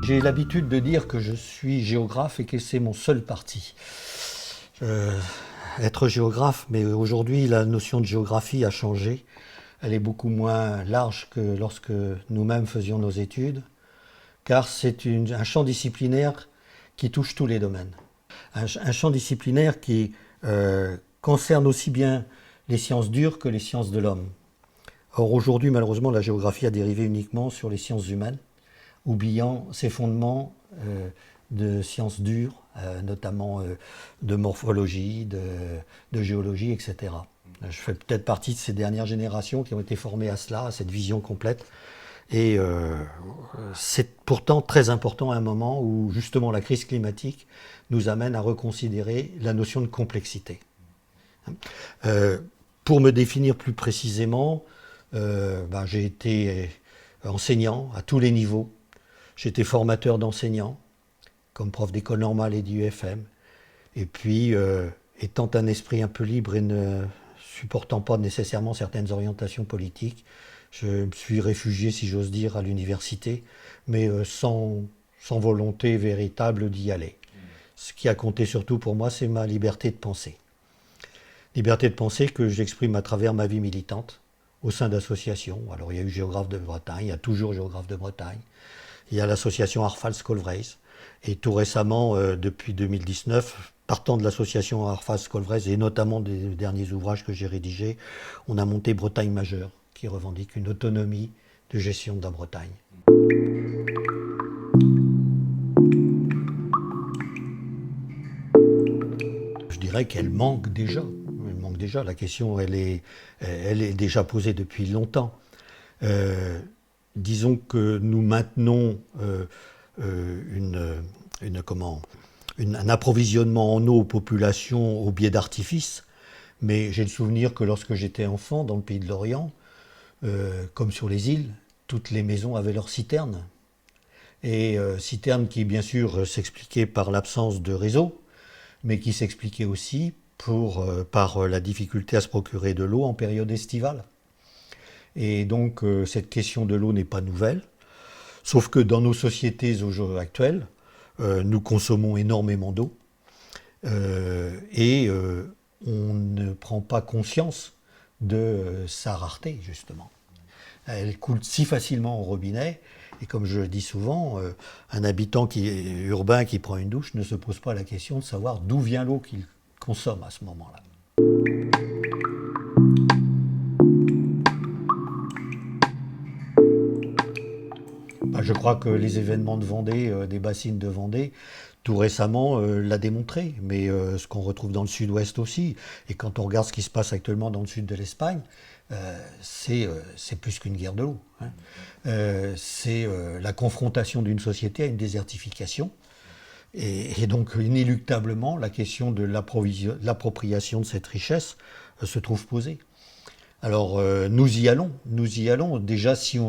J'ai l'habitude de dire que je suis géographe et que c'est mon seul parti. Être géographe, mais aujourd'hui la notion de géographie a changé. Elle est beaucoup moins large que lorsque nous-mêmes faisions nos études, car c'est un champ disciplinaire qui touche tous les domaines. Un champ disciplinaire qui concerne aussi bien les sciences dures que les sciences de l'homme. Or aujourd'hui, malheureusement, la géographie a dérivé uniquement sur les sciences humaines, oubliant ses fondements de sciences dures, notamment de morphologie, de géologie, etc. Je fais peut-être partie de ces dernières générations qui ont été formées à cela, à cette vision complète. Et c'est pourtant très important à un moment où justement la crise climatique nous amène à reconsidérer la notion de complexité. Pour me définir plus précisément, j'ai été enseignant à tous les niveaux. J'ai été formateur d'enseignants, comme prof d'école normale et d'IUFM. Et puis, étant un esprit un peu libre et ne supportant pas nécessairement certaines orientations politiques, je me suis réfugié, si j'ose dire, à l'université, mais sans volonté véritable d'y aller. Ce qui a compté surtout pour moi, c'est ma liberté de penser. Liberté de penser que j'exprime à travers ma vie militante, au sein d'associations. Alors il y a eu Géographes de Bretagne, il y a toujours Géographes de Bretagne. Il y a l'association Arfals-Colvreys. Et tout récemment, depuis 2019, partant de l'association Arfals-Colvreys et notamment des derniers ouvrages que j'ai rédigés, on a monté Bretagne Majeure, qui revendique une autonomie de gestion de la Bretagne. Je dirais qu'elle manque déjà. Elle manque déjà. La question, elle est déjà posée depuis longtemps. Disons que nous maintenons un approvisionnement en eau aux populations au biais d'artifices, mais j'ai le souvenir que lorsque j'étais enfant dans le pays de l'Orient, comme sur les îles, toutes les maisons avaient leurs citernes. Et citernes qui, bien sûr, s'expliquaient par l'absence de réseau, mais qui s'expliquaient aussi par la difficulté à se procurer de l'eau en période estivale. Et donc, cette question de l'eau n'est pas nouvelle, sauf que dans nos sociétés actuelles, nous consommons énormément d'eau et on ne prend pas conscience de sa rareté, justement. Elle coule si facilement au robinet, et comme je le dis souvent, un habitant urbain qui prend une douche ne se pose pas la question de savoir d'où vient l'eau qu'il consomme à ce moment-là. Je crois que les événements de Vendée, des bassines de Vendée, tout récemment l'a démontré, mais ce qu'on retrouve dans le sud-ouest aussi, et quand on regarde ce qui se passe actuellement dans le sud de l'Espagne, c'est plus qu'une guerre de l'eau. C'est la confrontation d'une société à une désertification, et donc inéluctablement la question de l'appropriation de cette richesse se trouve posée. Alors nous y allons. Déjà si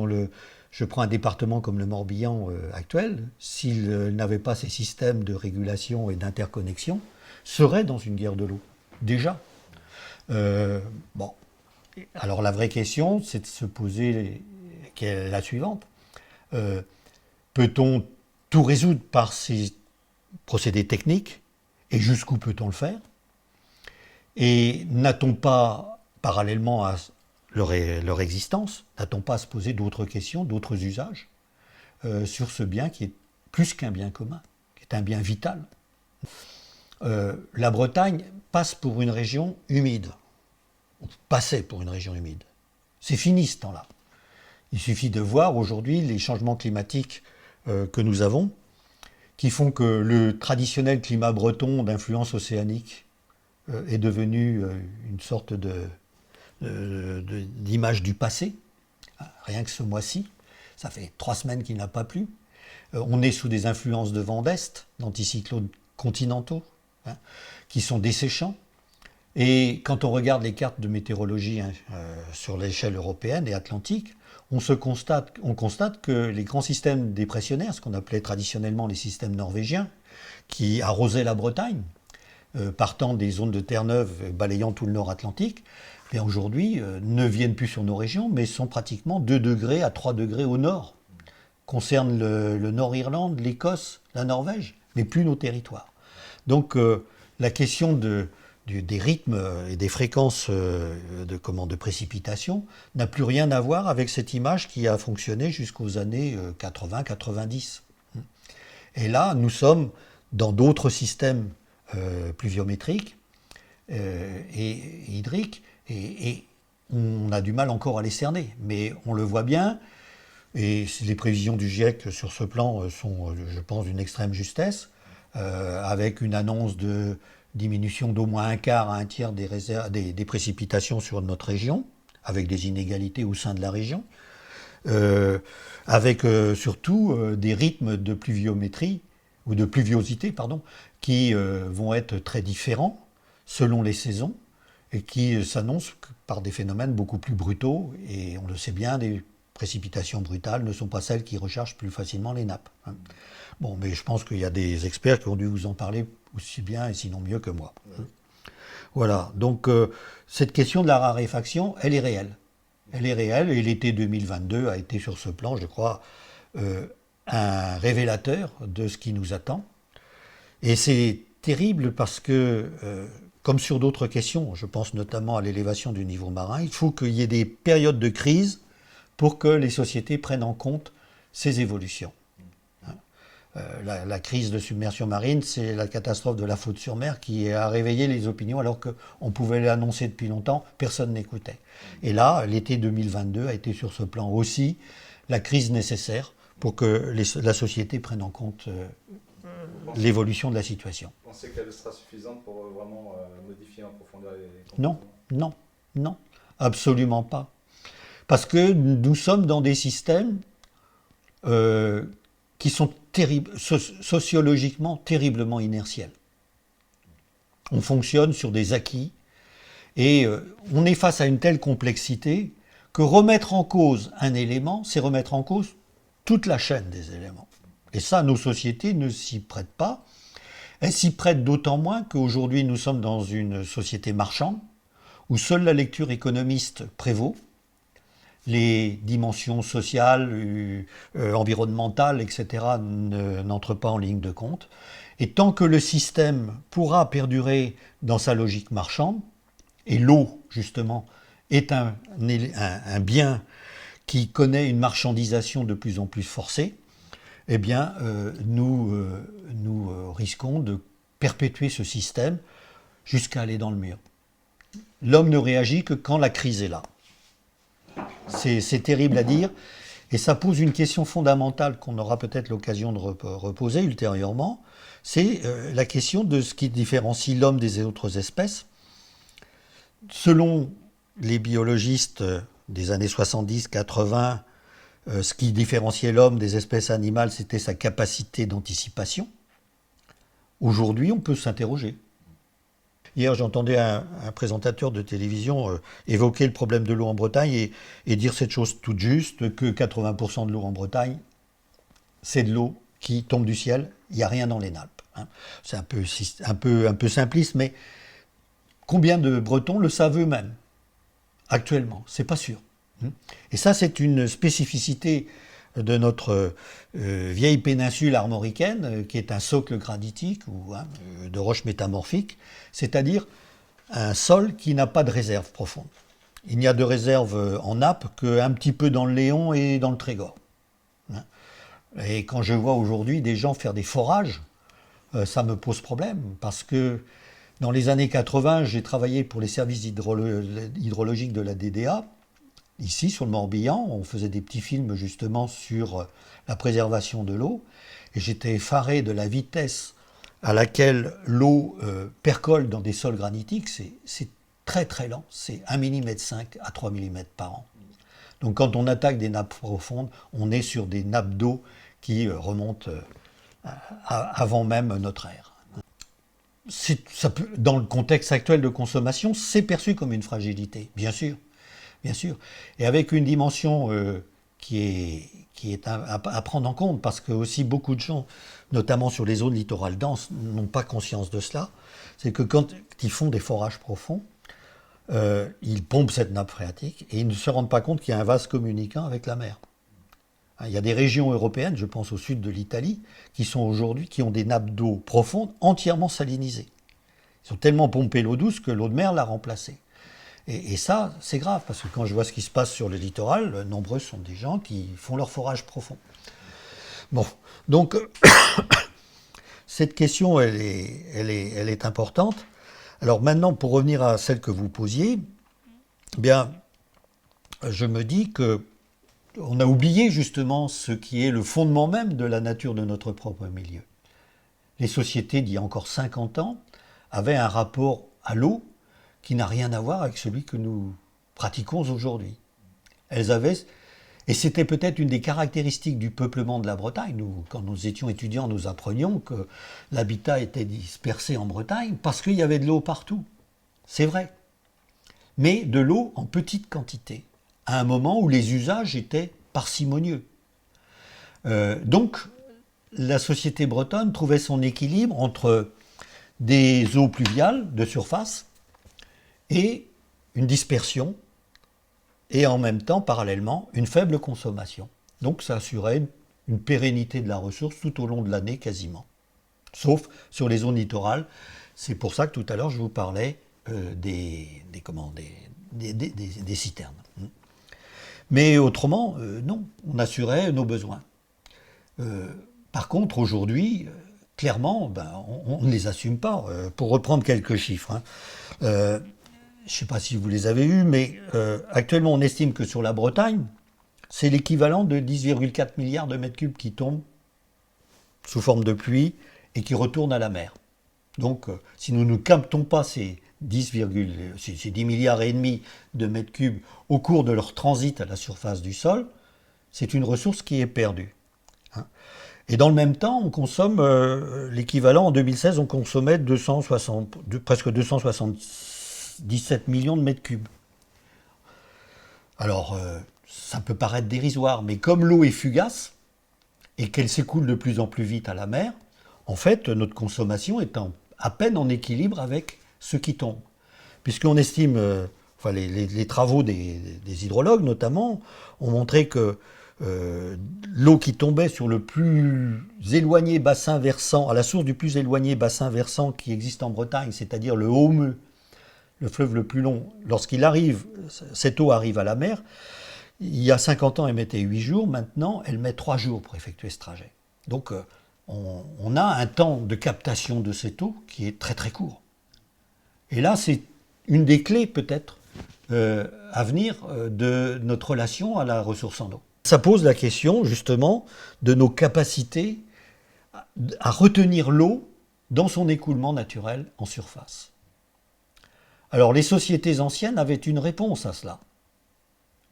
je prends un département comme le Morbihan actuel, s'il n'avait pas ces systèmes de régulation et d'interconnexion, serait dans une guerre de l'eau, déjà. Alors la vraie question, c'est de se poser la suivante. Peut-on tout résoudre par ces procédés techniques, et jusqu'où peut-on le faire? Et n'a-t-on pas, parallèlement à leur existence, n'a-t-on pas à se poser d'autres questions, d'autres usages sur ce bien qui est plus qu'un bien commun, qui est un bien vital? La Bretagne passe pour une région humide, passait pour une région humide. C'est fini ce temps-là. Il suffit de voir aujourd'hui les changements climatiques que nous avons, qui font que le traditionnel climat breton d'influence océanique est devenu une sorte d'image du passé, rien que ce mois-ci. Ça fait 3 semaines qu'il n'a pas plu. On est sous des influences de vent d'Est, d'anticyclones continentaux, qui sont desséchants. Et quand on regarde les cartes de météorologie sur l'échelle européenne et atlantique, on constate que les grands systèmes dépressionnaires, ce qu'on appelait traditionnellement les systèmes norvégiens, qui arrosaient la Bretagne, partant des zones de Terre-Neuve, balayant tout le nord Atlantique, et aujourd'hui ne viennent plus sur nos régions, mais sont pratiquement 2 degrés à 3 degrés au nord concerne le Nord-Irlande, l'Écosse, la Norvège, mais plus nos territoires. Donc la question des rythmes et des fréquences de précipitation n'a plus rien à voir avec cette image qui a fonctionné jusqu'aux années 80-90. Et là, nous sommes dans d'autres systèmes pluviométriques et hydriques, et on a du mal encore à les cerner. Mais on le voit bien, et les prévisions du GIEC sur ce plan sont, je pense, d'une extrême justesse, avec une annonce de diminution d'au moins un quart à un tiers des précipitations sur notre région, avec des inégalités au sein de la région, avec surtout des rythmes de pluviométrie, ou de pluviosité, pardon, qui vont être très différents selon les saisons, et qui s'annoncent par des phénomènes beaucoup plus brutaux, et on le sait bien, des précipitations brutales ne sont pas celles qui rechargent plus facilement les nappes. Bon, mais je pense qu'il y a des experts qui ont dû vous en parler aussi bien et sinon mieux que moi. Voilà, donc cette question de la raréfaction, elle est réelle. Elle est réelle, et l'été 2022 a été sur ce plan, je crois, un révélateur de ce qui nous attend. Et c'est terrible parce que, comme sur d'autres questions, je pense notamment à l'élévation du niveau marin, il faut qu'il y ait des périodes de crise pour que les sociétés prennent en compte ces évolutions. La crise de submersion marine, c'est la catastrophe de la Faute-sur-Mer qui a réveillé les opinions alors qu'on pouvait l'annoncer depuis longtemps, personne n'écoutait. Et là, l'été 2022 a été sur ce plan aussi la crise nécessaire pour que la société prenne en compte l'évolution de la situation. Vous pensez qu'elle sera suffisante pour vraiment modifier en profondeur les comportements ? Non, absolument pas. Parce que nous sommes dans des systèmes qui sont sociologiquement terriblement inertiels. On fonctionne sur des acquis, et on est face à une telle complexité que remettre en cause un élément, c'est remettre en cause toute la chaîne des éléments. Et ça, nos sociétés ne s'y prêtent pas. Elles s'y prêtent d'autant moins qu'aujourd'hui, nous sommes dans une société marchande, où seule la lecture économiste prévaut. Les dimensions sociales, environnementales, etc. n'entrent pas en ligne de compte. Et tant que le système pourra perdurer dans sa logique marchande, et l'eau, justement, est un bien qui connaît une marchandisation de plus en plus forcée, eh bien, nous risquons de perpétuer ce système jusqu'à aller dans le mur. L'homme ne réagit que quand la crise est là. C'est terrible à dire, et ça pose une question fondamentale qu'on aura peut-être l'occasion de reposer ultérieurement, c'est la question de ce qui différencie l'homme des autres espèces. Selon les biologistes des années 70-80, ce qui différenciait l'homme des espèces animales, c'était sa capacité d'anticipation. Aujourd'hui, on peut s'interroger. Hier, j'entendais un présentateur de télévision évoquer le problème de l'eau en Bretagne et dire cette chose toute juste, que 80% de l'eau en Bretagne, c'est de l'eau qui tombe du ciel, il n'y a rien dans les nappes. C'est un peu simpliste, mais combien de Bretons le savent eux-mêmes actuellement? C'est pas sûr. Et ça, c'est une spécificité de notre vieille péninsule armoricaine, qui est un socle granitique ou de roches métamorphiques, c'est-à-dire un sol qui n'a pas de réserve profonde. Il n'y a de réserve en nappe qu'un petit peu dans le Léon et dans le Trégor. Et quand je vois aujourd'hui des gens faire des forages, ça me pose problème, parce que dans les années 80, j'ai travaillé pour les services hydrologiques de la DDA. Ici, sur le Morbihan, on faisait des petits films justement sur la préservation de l'eau, et j'étais effaré de la vitesse à laquelle l'eau percole dans des sols granitiques. C'est très très lent, c'est 1,5 mm à 3 mm par an. Donc quand on attaque des nappes profondes, on est sur des nappes d'eau qui remontent avant même notre ère. Dans le contexte actuel de consommation, c'est perçu comme une fragilité, bien sûr. Bien sûr, et avec une dimension qui est à prendre en compte, parce que aussi beaucoup de gens, notamment sur les zones littorales denses, n'ont pas conscience de cela, c'est que quand ils font des forages profonds, ils pompent cette nappe phréatique et ils ne se rendent pas compte qu'il y a un vase communicant avec la mer. Il y a des régions européennes, je pense au sud de l'Italie, qui ont des nappes d'eau profondes entièrement salinisées. Ils ont tellement pompé l'eau douce que l'eau de mer l'a remplacée. Et ça, c'est grave, parce que quand je vois ce qui se passe sur le littoral, nombreux sont des gens qui font leur forage profond. Bon, donc cette question, elle est importante. Alors maintenant, pour revenir à celle que vous posiez, eh bien, je me dis que on a oublié justement ce qui est le fondement même de la nature de notre propre milieu. Les sociétés d'il y a encore 50 ans avaient un rapport à l'eau qui n'a rien à voir avec celui que nous pratiquons aujourd'hui. Elles avaient, et c'était peut-être une des caractéristiques du peuplement de la Bretagne. Nous, quand nous étions étudiants, nous apprenions que l'habitat était dispersé en Bretagne parce qu'il y avait de l'eau partout. C'est vrai. Mais de l'eau en petite quantité, à un moment où les usages étaient parcimonieux. Donc, la société bretonne trouvait son équilibre entre des eaux pluviales de surface et une dispersion, et en même temps, parallèlement, une faible consommation. Donc ça assurait une pérennité de la ressource tout au long de l'année quasiment. Sauf sur les zones littorales. C'est pour ça que tout à l'heure je vous parlais des citernes. Mais autrement, non, on assurait nos besoins. Par contre, aujourd'hui, clairement, on ne les assume pas. Pour reprendre quelques chiffres, je ne sais pas si vous les avez eus, mais actuellement, on estime que sur la Bretagne, c'est l'équivalent de 10,4 milliards de mètres cubes qui tombent sous forme de pluie et qui retournent à la mer. Donc, si nous ne captons pas ces 10 milliards et demi de mètres cubes au cours de leur transit à la surface du sol, c'est une ressource qui est perdue. Et dans le même temps, on consomme l'équivalent, en 2016, on consommait presque 277 millions de mètres cubes. Alors, ça peut paraître dérisoire, mais comme l'eau est fugace et qu'elle s'écoule de plus en plus vite à la mer, en fait, notre consommation est à peine en équilibre avec ce qui tombe. Puisqu'on estime, les travaux des hydrologues notamment, ont montré que l'eau qui tombait sur le plus éloigné bassin versant, à la source du plus éloigné bassin versant qui existe en Bretagne, c'est-à-dire le Haut-Meux, le fleuve le plus long, lorsqu'il arrive, cette eau arrive à la mer, il y a 50 ans elle mettait 8 jours, maintenant elle met 3 jours pour effectuer ce trajet. Donc on a un temps de captation de cette eau qui est très très court. Et là c'est une des clés peut-être à venir de notre relation à la ressource en eau. Ça pose la question justement de nos capacités à retenir l'eau dans son écoulement naturel en surface. Alors les sociétés anciennes avaient une réponse à cela,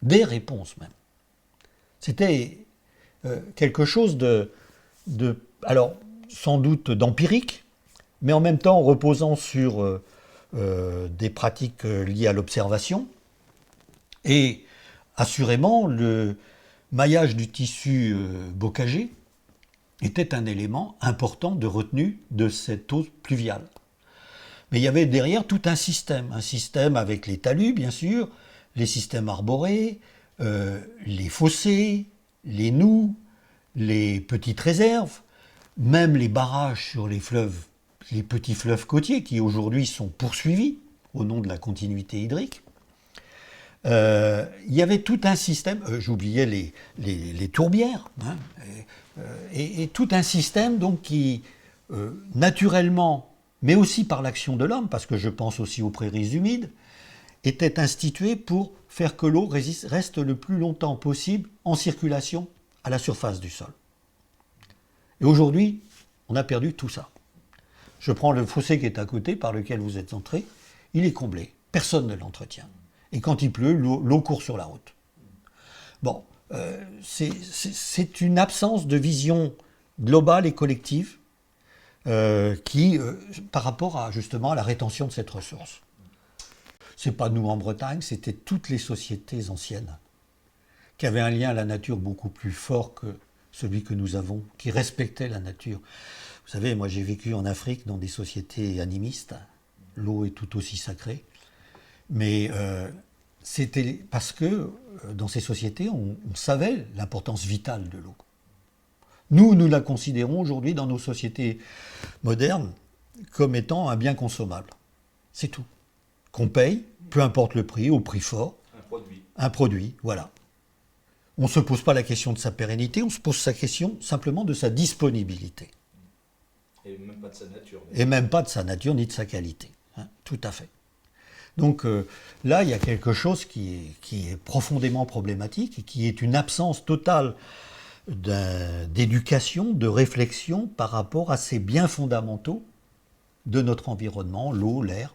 des réponses même. C'était quelque chose alors sans doute d'empirique, mais en même temps reposant sur des pratiques liées à l'observation, et assurément le maillage du tissu bocager était un élément important de retenue de cette eau pluviale. Mais il y avait derrière tout un système avec les talus bien sûr, les systèmes arborés, les fossés, les noues, les petites réserves, même les barrages sur les fleuves, les petits fleuves côtiers qui aujourd'hui sont poursuivis au nom de la continuité hydrique. Il y avait tout un système, j'oubliais les tourbières, et tout un système donc qui, naturellement, mais aussi par l'action de l'homme, parce que je pense aussi aux prairies humides, était institué pour faire que l'eau reste le plus longtemps possible en circulation à la surface du sol. Et aujourd'hui, on a perdu tout ça. Je prends le fossé qui est à côté, par lequel vous êtes entré, il est comblé, personne ne l'entretient. Et quand il pleut, l'eau court sur la route. Bon, c'est une absence de vision globale et collective par rapport justement à la rétention de cette ressource. C'est pas nous en Bretagne, c'était toutes les sociétés anciennes qui avaient un lien à la nature beaucoup plus fort que celui que nous avons, qui respectaient la nature. Vous savez, moi j'ai vécu en Afrique dans des sociétés animistes, l'eau est tout aussi sacrée, mais c'était parce que dans ces sociétés, on savait l'importance vitale de l'eau. Nous la considérons aujourd'hui dans nos sociétés modernes comme étant un bien consommable. C'est tout. Qu'on paye, peu importe le prix, au prix fort. Un produit. Un produit, voilà. On ne se pose pas la question de sa pérennité, on se pose la question simplement de sa disponibilité. Et même pas de sa nature. Et même pas de sa nature ni de sa qualité. Hein, tout à fait. Donc là, il y a quelque chose qui est profondément problématique et qui est une absence totale d'éducation, de réflexion par rapport à ces biens fondamentaux de notre environnement, l'eau, l'air,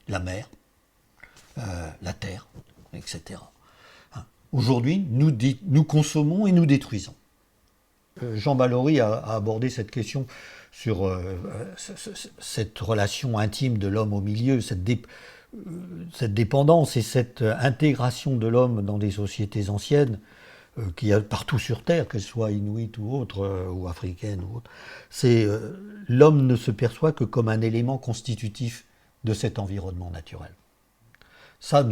la mer, la terre, etc. Hein. Aujourd'hui, nous consommons et nous détruisons. Jean Ballory a abordé cette question sur cette relation intime de l'homme au milieu, cette dépendance et cette intégration de l'homme dans des sociétés anciennes qu'il y a partout sur Terre, qu'elles soient inuites ou autres, ou africaines ou autres. L'homme ne se perçoit que comme un élément constitutif de cet environnement naturel. Ça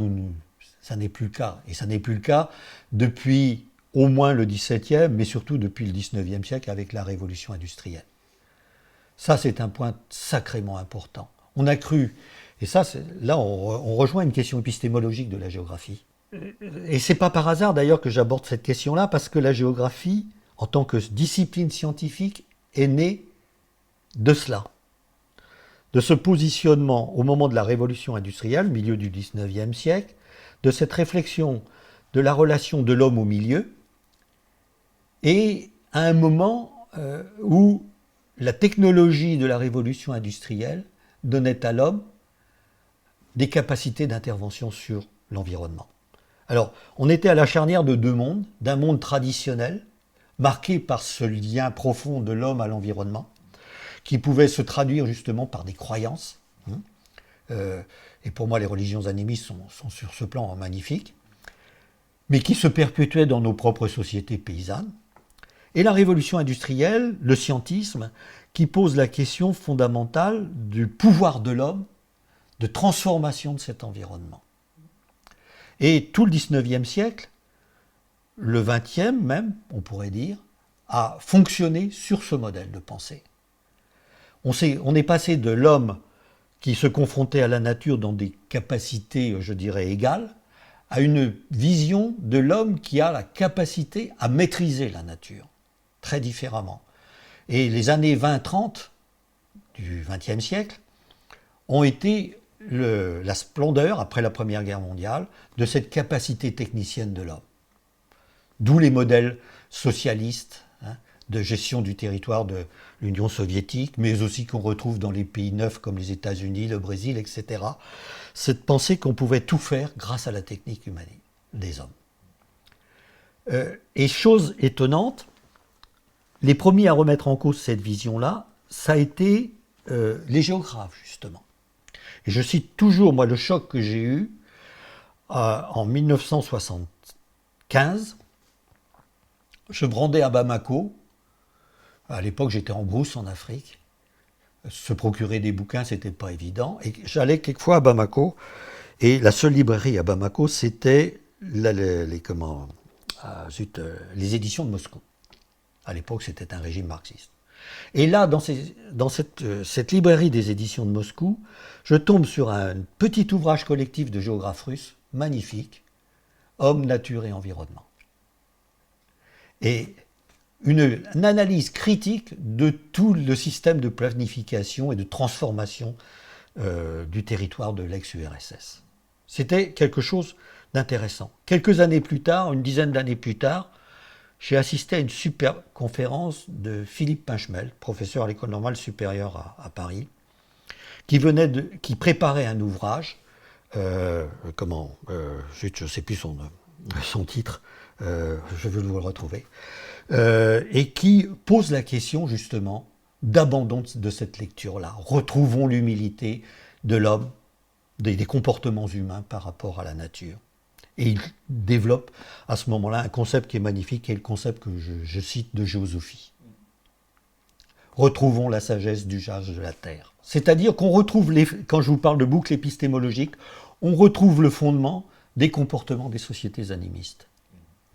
n'est plus le cas. Et ça n'est plus le cas depuis au moins le XVIIe, mais surtout depuis le XIXe siècle avec la révolution industrielle. Ça, c'est un point sacrément important. On a cru, et ça, là, on rejoint une question épistémologique de la géographie. Et c'est pas par hasard d'ailleurs que j'aborde cette question-là, parce que la géographie, en tant que discipline scientifique, est née de cela. De ce positionnement au moment de la révolution industrielle, milieu du XIXe siècle, de cette réflexion de la relation de l'homme au milieu, et à un moment où la technologie de la révolution industrielle donnait à l'homme des capacités d'intervention sur l'environnement. Alors, on était à la charnière de deux mondes, d'un monde traditionnel, marqué par ce lien profond de l'homme à l'environnement, qui pouvait se traduire justement par des croyances. Et pour moi, les religions animistes sont sur ce plan magnifiques, mais qui se perpétuaient dans nos propres sociétés paysannes. Et la révolution industrielle, le scientisme, qui pose la question fondamentale du pouvoir de l'homme de transformation de cet environnement. Et tout le XIXe siècle, le XXe même, on pourrait dire, a fonctionné sur ce modèle de pensée. On est passé de l'homme qui se confrontait à la nature dans des capacités, je dirais, égales, à une vision de l'homme qui a la capacité à maîtriser la nature, très différemment. Et les années 20-30 du XXe siècle ont été la splendeur, après la Première Guerre mondiale, de cette capacité technicienne de l'homme. D'où les modèles socialistes de gestion du territoire de l'Union soviétique, mais aussi qu'on retrouve dans les pays neufs comme les États-Unis, le Brésil, etc. Cette pensée qu'on pouvait tout faire grâce à la technique humaine des hommes. Et chose étonnante, les premiers à remettre en cause cette vision-là, ça a été les géographes, justement. Et je cite toujours, moi, le choc que j'ai eu en 1975. Je me rendais à Bamako. À l'époque, j'étais en brousse en Afrique. Se procurer des bouquins, c'était pas évident. Et j'allais quelquefois à Bamako. Et la seule librairie à Bamako, c'était les éditions de Moscou. À l'époque, c'était un régime marxiste. Et là, dans cette librairie des éditions de Moscou, je tombe sur un petit ouvrage collectif de géographes russes, magnifique, Hommes, Nature et Environnement. Et une analyse critique de tout le système de planification et de transformation du territoire de l'ex-URSS. C'était quelque chose d'intéressant. Quelques années plus tard, une dizaine d'années plus tard, j'ai assisté à une super conférence de Philippe Pinchemel, professeur à l'École normale supérieure à Paris, qui préparait un ouvrage, je ne sais plus son titre, je veux vous le retrouver, et qui pose la question justement d'abandon de cette lecture-là. Retrouvons l'humilité de l'homme, des comportements humains par rapport à la nature. Et il développe à ce moment-là un concept qui est magnifique, qui est le concept que je cite de géosophie. Retrouvons la sagesse d'usage de la Terre. C'est-à-dire qu'on retrouve, quand je vous parle de boucle épistémologique, on retrouve le fondement des comportements des sociétés animistes.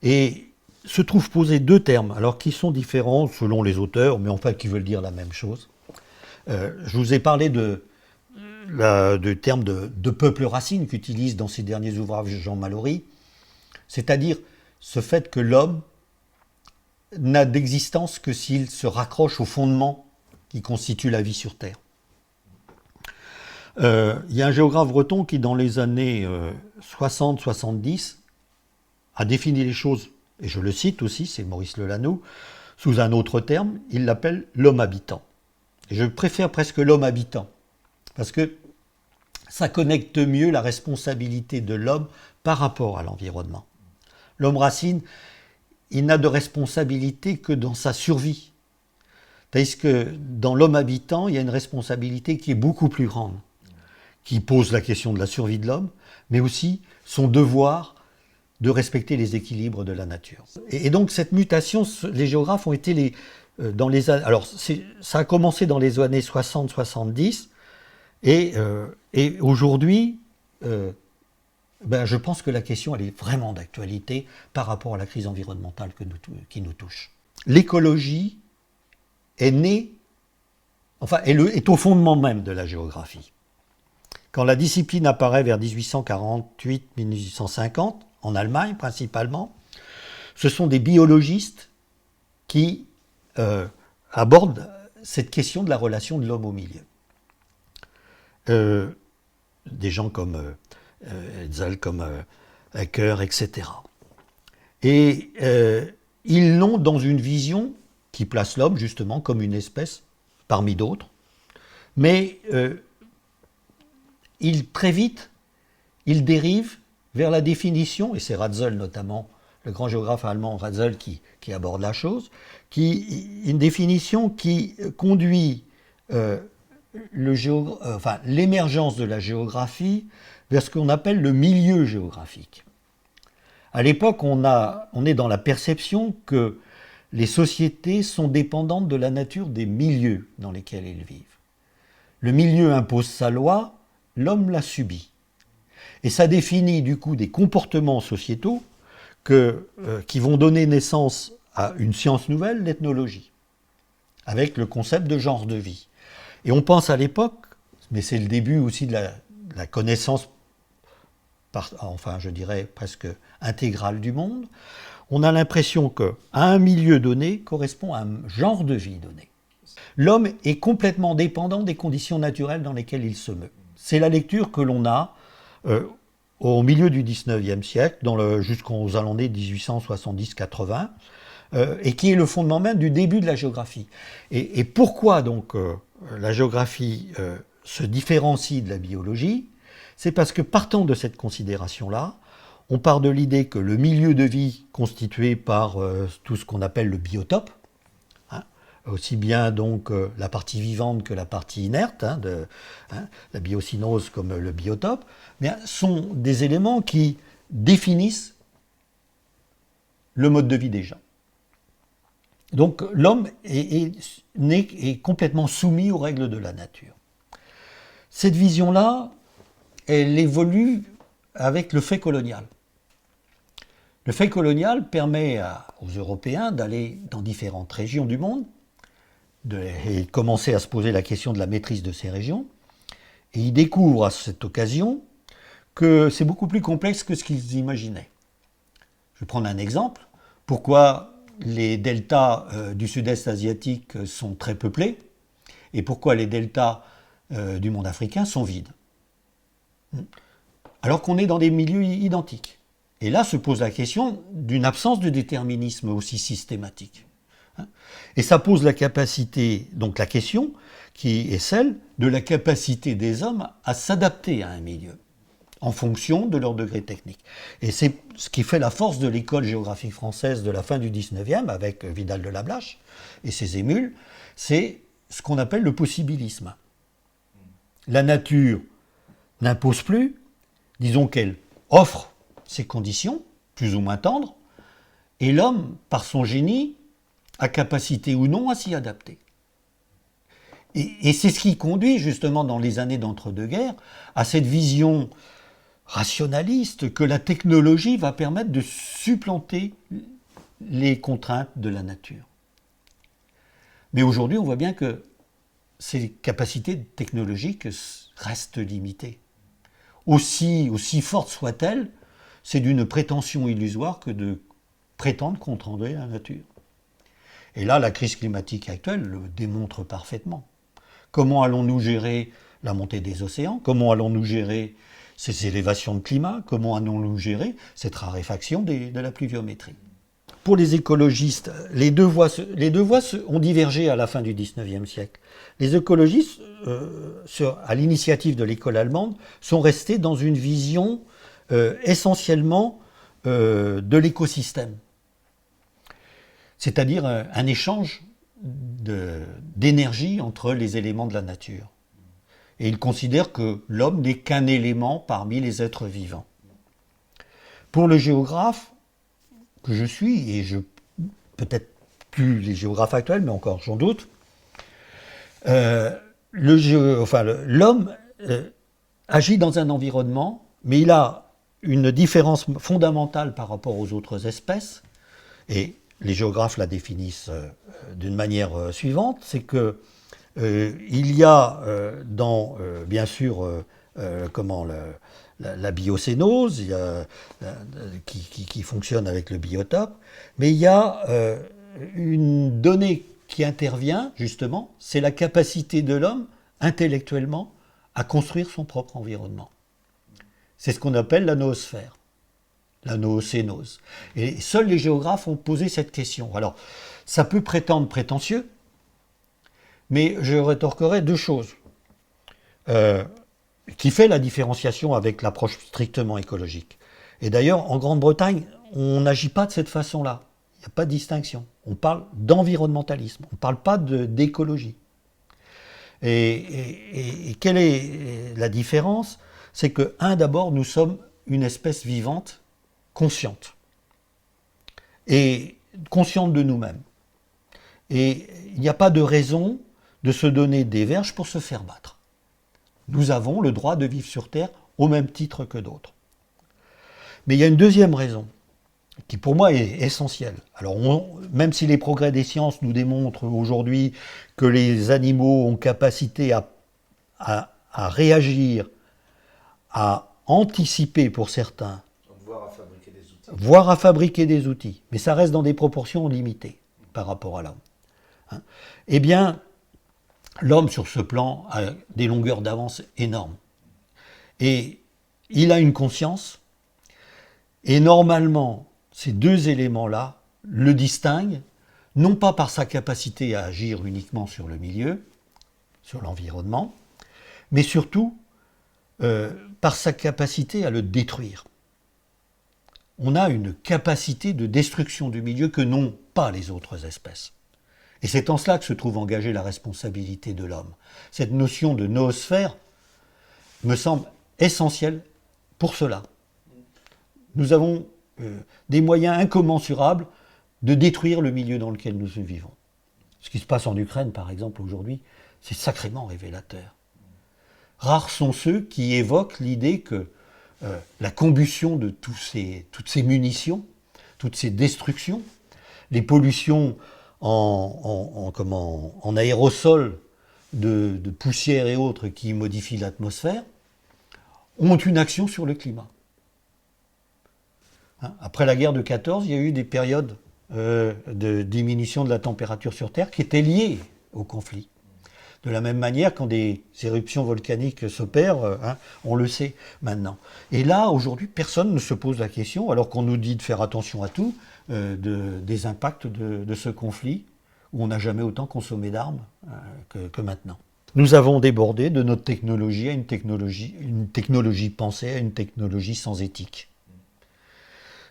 Et se trouvent posés deux termes, alors qui sont différents selon les auteurs, mais enfin qui veulent dire la même chose. Je vous ai parlé du terme de peuple racine qu'utilise dans ses derniers ouvrages Jean Mallory, c'est-à-dire ce fait que l'homme n'a d'existence que s'il se raccroche aux fondements qui constituent la vie sur Terre. Il y a un géographe breton qui, dans les années 60-70, a défini les choses, et je le cite aussi, c'est Maurice Lelanoux, sous un autre terme, il l'appelle l'homme habitant. Et je préfère presque l'homme habitant, parce que ça connecte mieux la responsabilité de l'homme par rapport à l'environnement. L'homme racine, il n'a de responsabilité que dans sa survie. Tandis que dans l'homme habitant, il y a une responsabilité qui est beaucoup plus grande, qui pose la question de la survie de l'homme, mais aussi son devoir de respecter les équilibres de la nature. Et donc cette mutation, les géographes ont été alors ça a commencé dans les années 60-70, et aujourd'hui, je pense que la question elle est vraiment d'actualité par rapport à la crise environnementale qui nous touche. L'écologie est née, est au fondement même de la géographie. Quand la discipline apparaît vers 1848-1850, en Allemagne principalement, ce sont des biologistes qui abordent cette question de la relation de l'homme au milieu. Des gens comme Hetzel, comme Haeckel, etc. Et ils l'ont dans une vision qui place l'homme justement comme une espèce parmi d'autres, mais très vite, il dérive vers la définition, et c'est Ratzel notamment, le grand géographe allemand Ratzel qui aborde la chose, une définition qui conduit l'émergence de la géographie vers ce qu'on appelle le milieu géographique. À l'époque, on est dans la perception que les sociétés sont dépendantes de la nature des milieux dans lesquels elles vivent. Le milieu impose sa loi, l'homme la subit. Et ça définit du coup des comportements sociétaux qui vont donner naissance à une science nouvelle, l'ethnologie, avec le concept de genre de vie. Et on pense à l'époque, mais c'est le début aussi de la connaissance, je dirais presque intégrale du monde, on a l'impression qu'à un milieu donné correspond à un genre de vie donné. L'homme est complètement dépendant des conditions naturelles dans lesquelles il se meut. C'est la lecture que l'on a au milieu du XIXe siècle, jusqu'aux alennées 1870-80, et qui est le fondement même du début de la géographie. Et pourquoi donc la géographie se différencie de la biologie? C'est parce que partant de cette considération-là, on part de l'idée que le milieu de vie constitué par tout ce qu'on appelle le biotope, aussi bien donc la partie vivante que la partie inerte, la biocynose comme le biotope, sont des éléments qui définissent le mode de vie des gens. Donc l'homme est complètement soumis aux règles de la nature. Cette vision-là, elle évolue avec le fait colonial. Le fait colonial permet aux Européens d'aller dans différentes régions du monde, et commencer à se poser la question de la maîtrise de ces régions. Et ils découvrent à cette occasion que c'est beaucoup plus complexe que ce qu'ils imaginaient. Je vais prendre un exemple. Pourquoi les deltas du sud-est asiatique sont très peuplés et pourquoi les deltas du monde africain sont vides, alors qu'on est dans des milieux identiques. Et là se pose la question d'une absence de déterminisme aussi systématique. Et ça pose la question qui est celle de la capacité des hommes à s'adapter à un milieu en fonction de leur degré technique. Et c'est ce qui fait la force de l'école géographique française de la fin du XIXe avec Vidal de Lablache et ses émules, c'est ce qu'on appelle le possibilisme. La nature n'impose plus, disons qu'elle offre ses conditions, plus ou moins tendres, et l'homme, par son génie, a capacité ou non à s'y adapter. Et c'est ce qui conduit justement dans les années d'entre-deux-guerres à cette vision rationaliste que la technologie va permettre de supplanter les contraintes de la nature. Mais aujourd'hui, on voit bien que ces capacités technologiques restent limitées. Aussi fortes soient-elles, c'est d'une prétention illusoire que de prétendre contrôler la nature. Et là, la crise climatique actuelle le démontre parfaitement. Comment allons-nous gérer la montée des océans? Comment allons-nous gérer ces élévations de climat? Comment allons-nous gérer cette raréfaction de la pluviométrie? Pour les écologistes, les deux voies ont divergé à la fin du XIXe siècle. Les écologistes, à l'initiative de l'école allemande, sont restés dans une vision essentiellement de l'écosystème. C'est-à-dire un échange d'énergie entre les éléments de la nature. Et ils considèrent que l'homme n'est qu'un élément parmi les êtres vivants. Pour le géographe que je suis, et peut-être plus les géographes actuels, mais encore j'en doute, l'homme agit dans un environnement, mais il a une différence fondamentale par rapport aux autres espèces, et les géographes la définissent d'une manière suivante, c'est que il y a bien sûr la biocénose qui fonctionne avec le biotope, mais il y a une donnée qui intervient justement, c'est la capacité de l'homme intellectuellement à construire son propre environnement. C'est ce qu'on appelle la noosphère, la noocénose. Et seuls les géographes ont posé cette question. Alors, ça peut prétendre prétentieux, mais je rétorquerai deux choses. Qui fait la différenciation avec l'approche strictement écologique. Et d'ailleurs, en Grande-Bretagne, on n'agit pas de cette façon-là. Il n'y a pas de distinction. On parle d'environnementalisme, on ne parle pas d'écologie. Et quelle est la différence? C'est que, d'abord, nous sommes une espèce vivante, consciente. Et consciente de nous-mêmes. Et il n'y a pas de raison de se donner des verges pour se faire battre. Nous avons le droit de vivre sur Terre au même titre que d'autres. Mais il y a une deuxième raison, qui pour moi est essentielle. Alors, même si les progrès des sciences nous démontrent aujourd'hui que les animaux ont capacité à réagir, à anticiper pour certains, voire à fabriquer des outils, mais ça reste dans des proportions limitées par rapport à l'homme. Eh bien, l'homme, sur ce plan, a des longueurs d'avance énormes. Et il a une conscience, et normalement, ces deux éléments-là le distinguent, non pas par sa capacité à agir uniquement sur le milieu, sur l'environnement, mais surtout par sa capacité à le détruire. On a une capacité de destruction du milieu que n'ont pas les autres espèces. Et c'est en cela que se trouve engagée la responsabilité de l'homme. Cette notion de noosphère me semble essentielle pour cela. Nous avons des moyens incommensurables de détruire le milieu dans lequel nous vivons. Ce qui se passe en Ukraine, par exemple, aujourd'hui, c'est sacrément révélateur. Rares sont ceux qui évoquent l'idée que la combustion de toutes ces munitions, toutes ces destructions, les pollutions en aérosol de poussière et autres qui modifient l'atmosphère, ont une action sur le climat. Après la guerre de 14, il y a eu des périodes de diminution de la température sur Terre qui étaient liées au conflit. De la même manière, quand des éruptions volcaniques s'opèrent, on le sait maintenant. Et là, aujourd'hui, personne ne se pose la question, alors qu'on nous dit de faire attention à tout, des impacts de ce conflit, où on n'a jamais autant consommé d'armes que maintenant. Nous avons débordé de notre technologie à une technologie pensée, à une technologie sans éthique.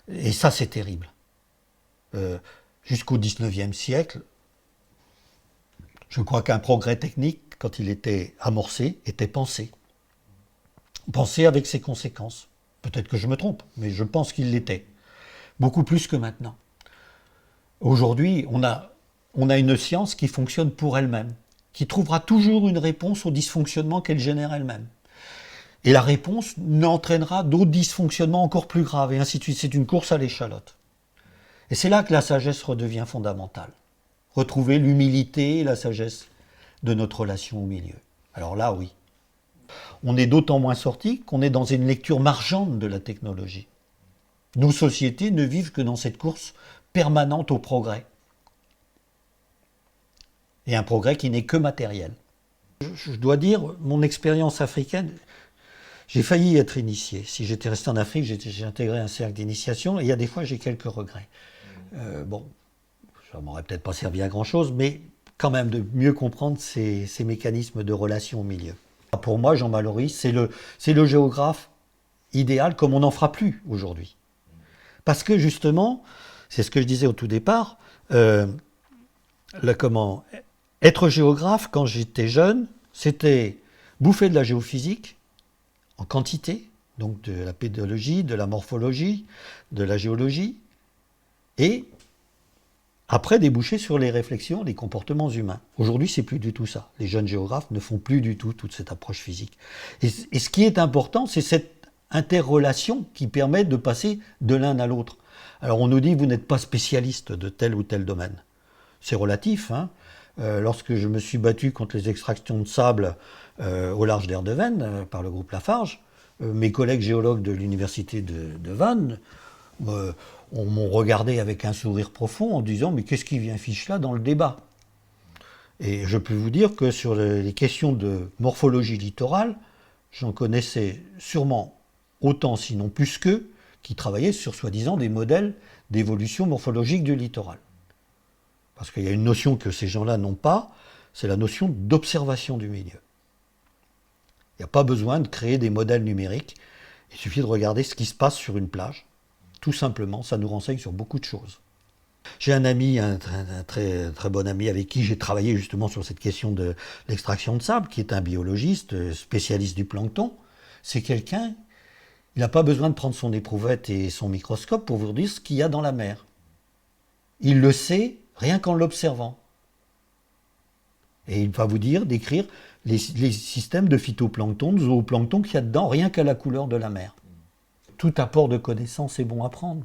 Et ça, c'est terrible. Jusqu'au XIXe siècle, je crois qu'un progrès technique, quand il était amorcé, était pensé. Pensé avec ses conséquences. Peut-être que je me trompe, mais je pense qu'il l'était. Beaucoup plus que maintenant. Aujourd'hui, on a une science qui fonctionne pour elle-même, qui trouvera toujours une réponse au dysfonctionnement qu'elle génère elle-même. Et la réponse n'entraînera d'autres dysfonctionnements encore plus graves, et ainsi de suite. C'est une course à l'échalote. Et c'est là que la sagesse redevient fondamentale. Retrouver l'humilité et la sagesse de notre relation au milieu. Alors là, oui. On est d'autant moins sorti qu'on est dans une lecture marchande de la technologie. Nos sociétés ne vivent que dans cette course permanente au progrès. Et un progrès qui n'est que matériel. Je dois dire, mon expérience africaine, j'ai failli être initié. Si j'étais resté en Afrique, j'ai intégré un cercle d'initiation, et il y a des fois j'ai quelques regrets. Bon, ça m'aurait peut-être pas servi à grand-chose, mais quand même de mieux comprendre ces mécanismes de relation au milieu. Pour moi, Jean Mallory, c'est le géographe idéal comme on n'en fera plus aujourd'hui. Parce que justement, c'est ce que je disais au tout départ, être géographe, quand j'étais jeune, c'était bouffer de la géophysique en quantité, donc de la pédologie, de la morphologie, de la géologie, et après déboucher sur les réflexions, les comportements humains. Aujourd'hui, c'est plus du tout ça. Les jeunes géographes ne font plus du tout toute cette approche physique. Et ce qui est important, c'est cette interrelation qui permet de passer de l'un à l'autre. Alors on nous dit, vous n'êtes pas spécialiste de tel ou tel domaine. C'est relatif, hein. Lorsque je me suis battu contre les extractions de sable au large d'Erdeven par le groupe Lafarge, mes collègues géologues de l'université de Vannes m'ont regardé avec un sourire profond en disant « mais qu'est-ce qui vient fiche là dans le débat ?» Et je peux vous dire que sur les questions de morphologie littorale, j'en connaissais sûrement autant, sinon plus qu'eux, qui travaillaient sur soi-disant des modèles d'évolution morphologique du littoral. Parce qu'il y a une notion que ces gens-là n'ont pas, c'est la notion d'observation du milieu. Il n'y a pas besoin de créer des modèles numériques, il suffit de regarder ce qui se passe sur une plage. Tout simplement, ça nous renseigne sur beaucoup de choses. J'ai un ami, un très, très bon ami avec qui j'ai travaillé justement sur cette question de l'extraction de sable, qui est un biologiste, spécialiste du plancton. C'est quelqu'un, il n'a pas besoin de prendre son éprouvette et son microscope pour vous dire ce qu'il y a dans la mer. Il le sait rien qu'en l'observant. Et il va vous dire, décrire les systèmes de phytoplancton, de zooplancton qu'il y a dedans, rien qu'à la couleur de la mer. Tout apport de connaissances est bon à prendre.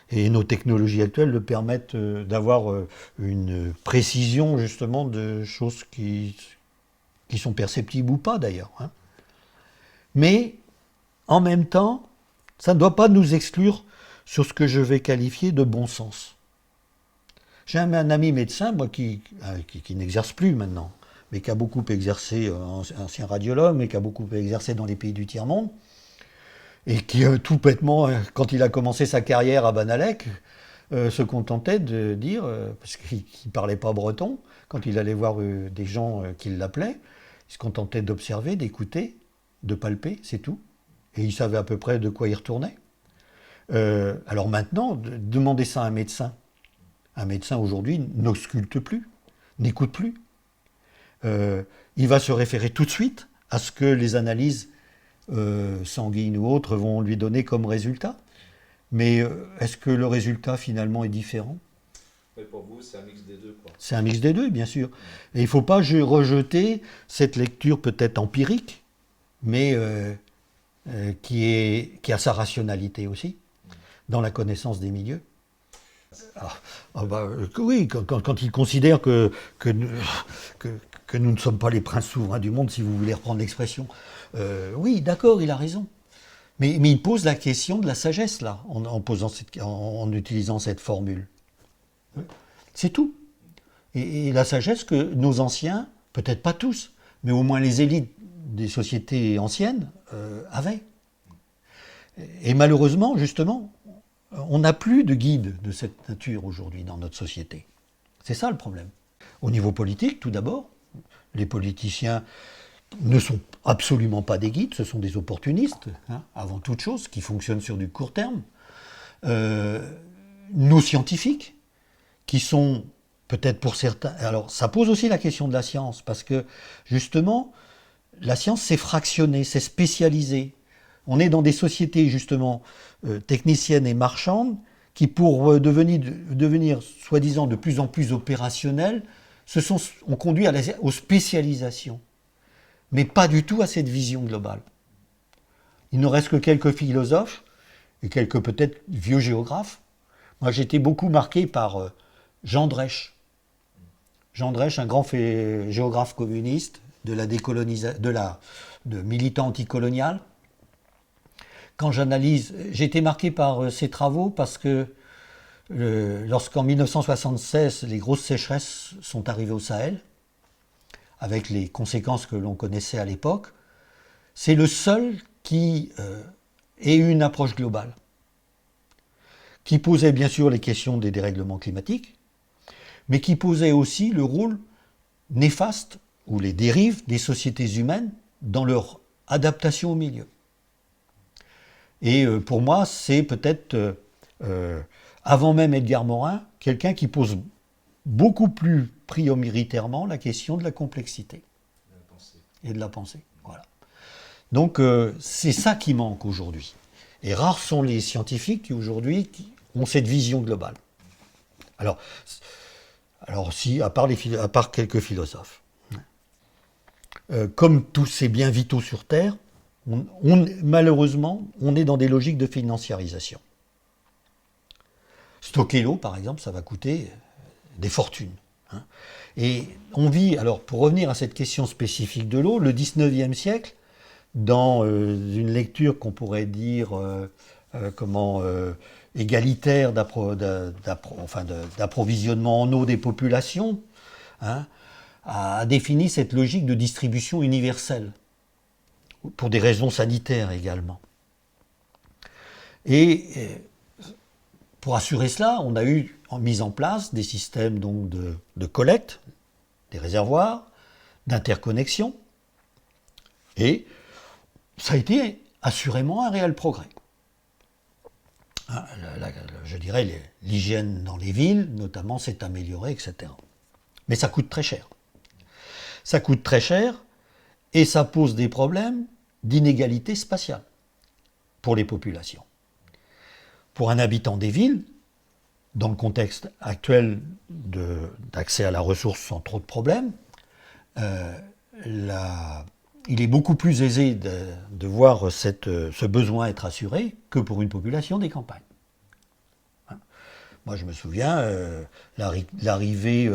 Et nos technologies actuelles le permettent d'avoir une précision justement de choses qui sont perceptibles ou pas d'ailleurs. Hein. Mais en même temps, ça ne doit pas nous exclure sur ce que je vais qualifier de bon sens. J'ai un ami médecin, moi, qui n'exerce plus maintenant, mais qui a beaucoup exercé, ancien radiologue, mais qui a beaucoup exercé dans les pays du tiers-monde, et qui tout bêtement, quand il a commencé sa carrière à Banalec, se contentait de dire, parce qu'il ne parlait pas breton, quand il allait voir des gens qui l'appelaient, il se contentait d'observer, d'écouter, de palper, c'est tout. Et il savait à peu près de quoi il retournait. Alors maintenant, demander ça à un médecin aujourd'hui n'ausculte plus, n'écoute plus. Il va se référer tout de suite à ce que les analyses sanguines ou autres vont lui donner comme résultat. Mais est-ce que le résultat finalement est différent ? Mais pour vous, c'est un mix des deux, quoi. C'est un mix des deux, bien sûr. Et il ne faut pas rejeter cette lecture peut-être empirique, mais qui a sa rationalité aussi, dans la connaissance des milieux. Oui, quand il considère que nous ne sommes pas les princes souverains du monde, si vous voulez reprendre l'expression, oui, d'accord, il a raison. Mais il pose la question de la sagesse, là, en utilisant cette formule. C'est tout. Et la sagesse que nos anciens, peut-être pas tous, mais au moins les élites des sociétés anciennes, avaient. Et malheureusement, justement, on n'a plus de guide de cette nature aujourd'hui dans notre société. C'est ça le problème. Au niveau politique, tout d'abord, les politiciens ne sont absolument pas des guides, ce sont des opportunistes, hein, avant toute chose, qui fonctionnent sur du court terme. Nos scientifiques, qui sont peut-être pour certains... Alors, ça pose aussi la question de la science, parce que, justement, la science, c'est fractionné, c'est spécialisé. On est dans des sociétés, justement, techniciennes et marchandes, qui, pour devenir soi-disant de plus en plus opérationnelles, ont conduit aux spécialisations, mais pas du tout à cette vision globale. Il ne reste que quelques philosophes et quelques peut-être vieux géographes. Moi, j'étais beaucoup marqué par Jean Drèche. Jean Drèche, un grand géographe communiste de la de militant anticolonial. Quand j'analyse, j'ai été marqué par ses travaux parce que lorsqu'en 1976, les grosses sécheresses sont arrivées au Sahel, avec les conséquences que l'on connaissait à l'époque, c'est le seul qui ait eu une approche globale, qui posait bien sûr les questions des dérèglements climatiques, mais qui posait aussi le rôle néfaste ou les dérives des sociétés humaines dans leur adaptation au milieu. Et pour moi, c'est peut-être, avant même Edgar Morin, quelqu'un qui pose beaucoup plus prioritairement la question de la complexité et de la pensée. Voilà. Donc c'est ça qui manque aujourd'hui. Et rares sont les scientifiques qui aujourd'hui ont cette vision globale. Alors si, à part quelques philosophes. Comme tous ces biens vitaux sur Terre, malheureusement, on est dans des logiques de financiarisation. Stocker l'eau, par exemple, ça va coûter des fortunes. Hein. Et on vit, alors pour revenir à cette question spécifique de l'eau, le 19e siècle, dans une lecture qu'on pourrait dire égalitaire d'approvisionnement en eau des populations, hein, a défini cette logique de distribution universelle, pour des raisons sanitaires également. Et pour assurer cela, on a mis en place des systèmes donc de collecte, des réservoirs, d'interconnexion, et ça a été assurément un réel progrès. Je dirais l'hygiène dans les villes, notamment, s'est améliorée, etc. Mais ça coûte très cher. Ça coûte très cher et ça pose des problèmes d'inégalité spatiale pour les populations. Pour un habitant des villes, dans le contexte actuel d'accès à la ressource sans trop de problèmes, il est beaucoup plus aisé de voir ce besoin être assuré que pour une population des campagnes. Moi, je me souviens, l'arrivée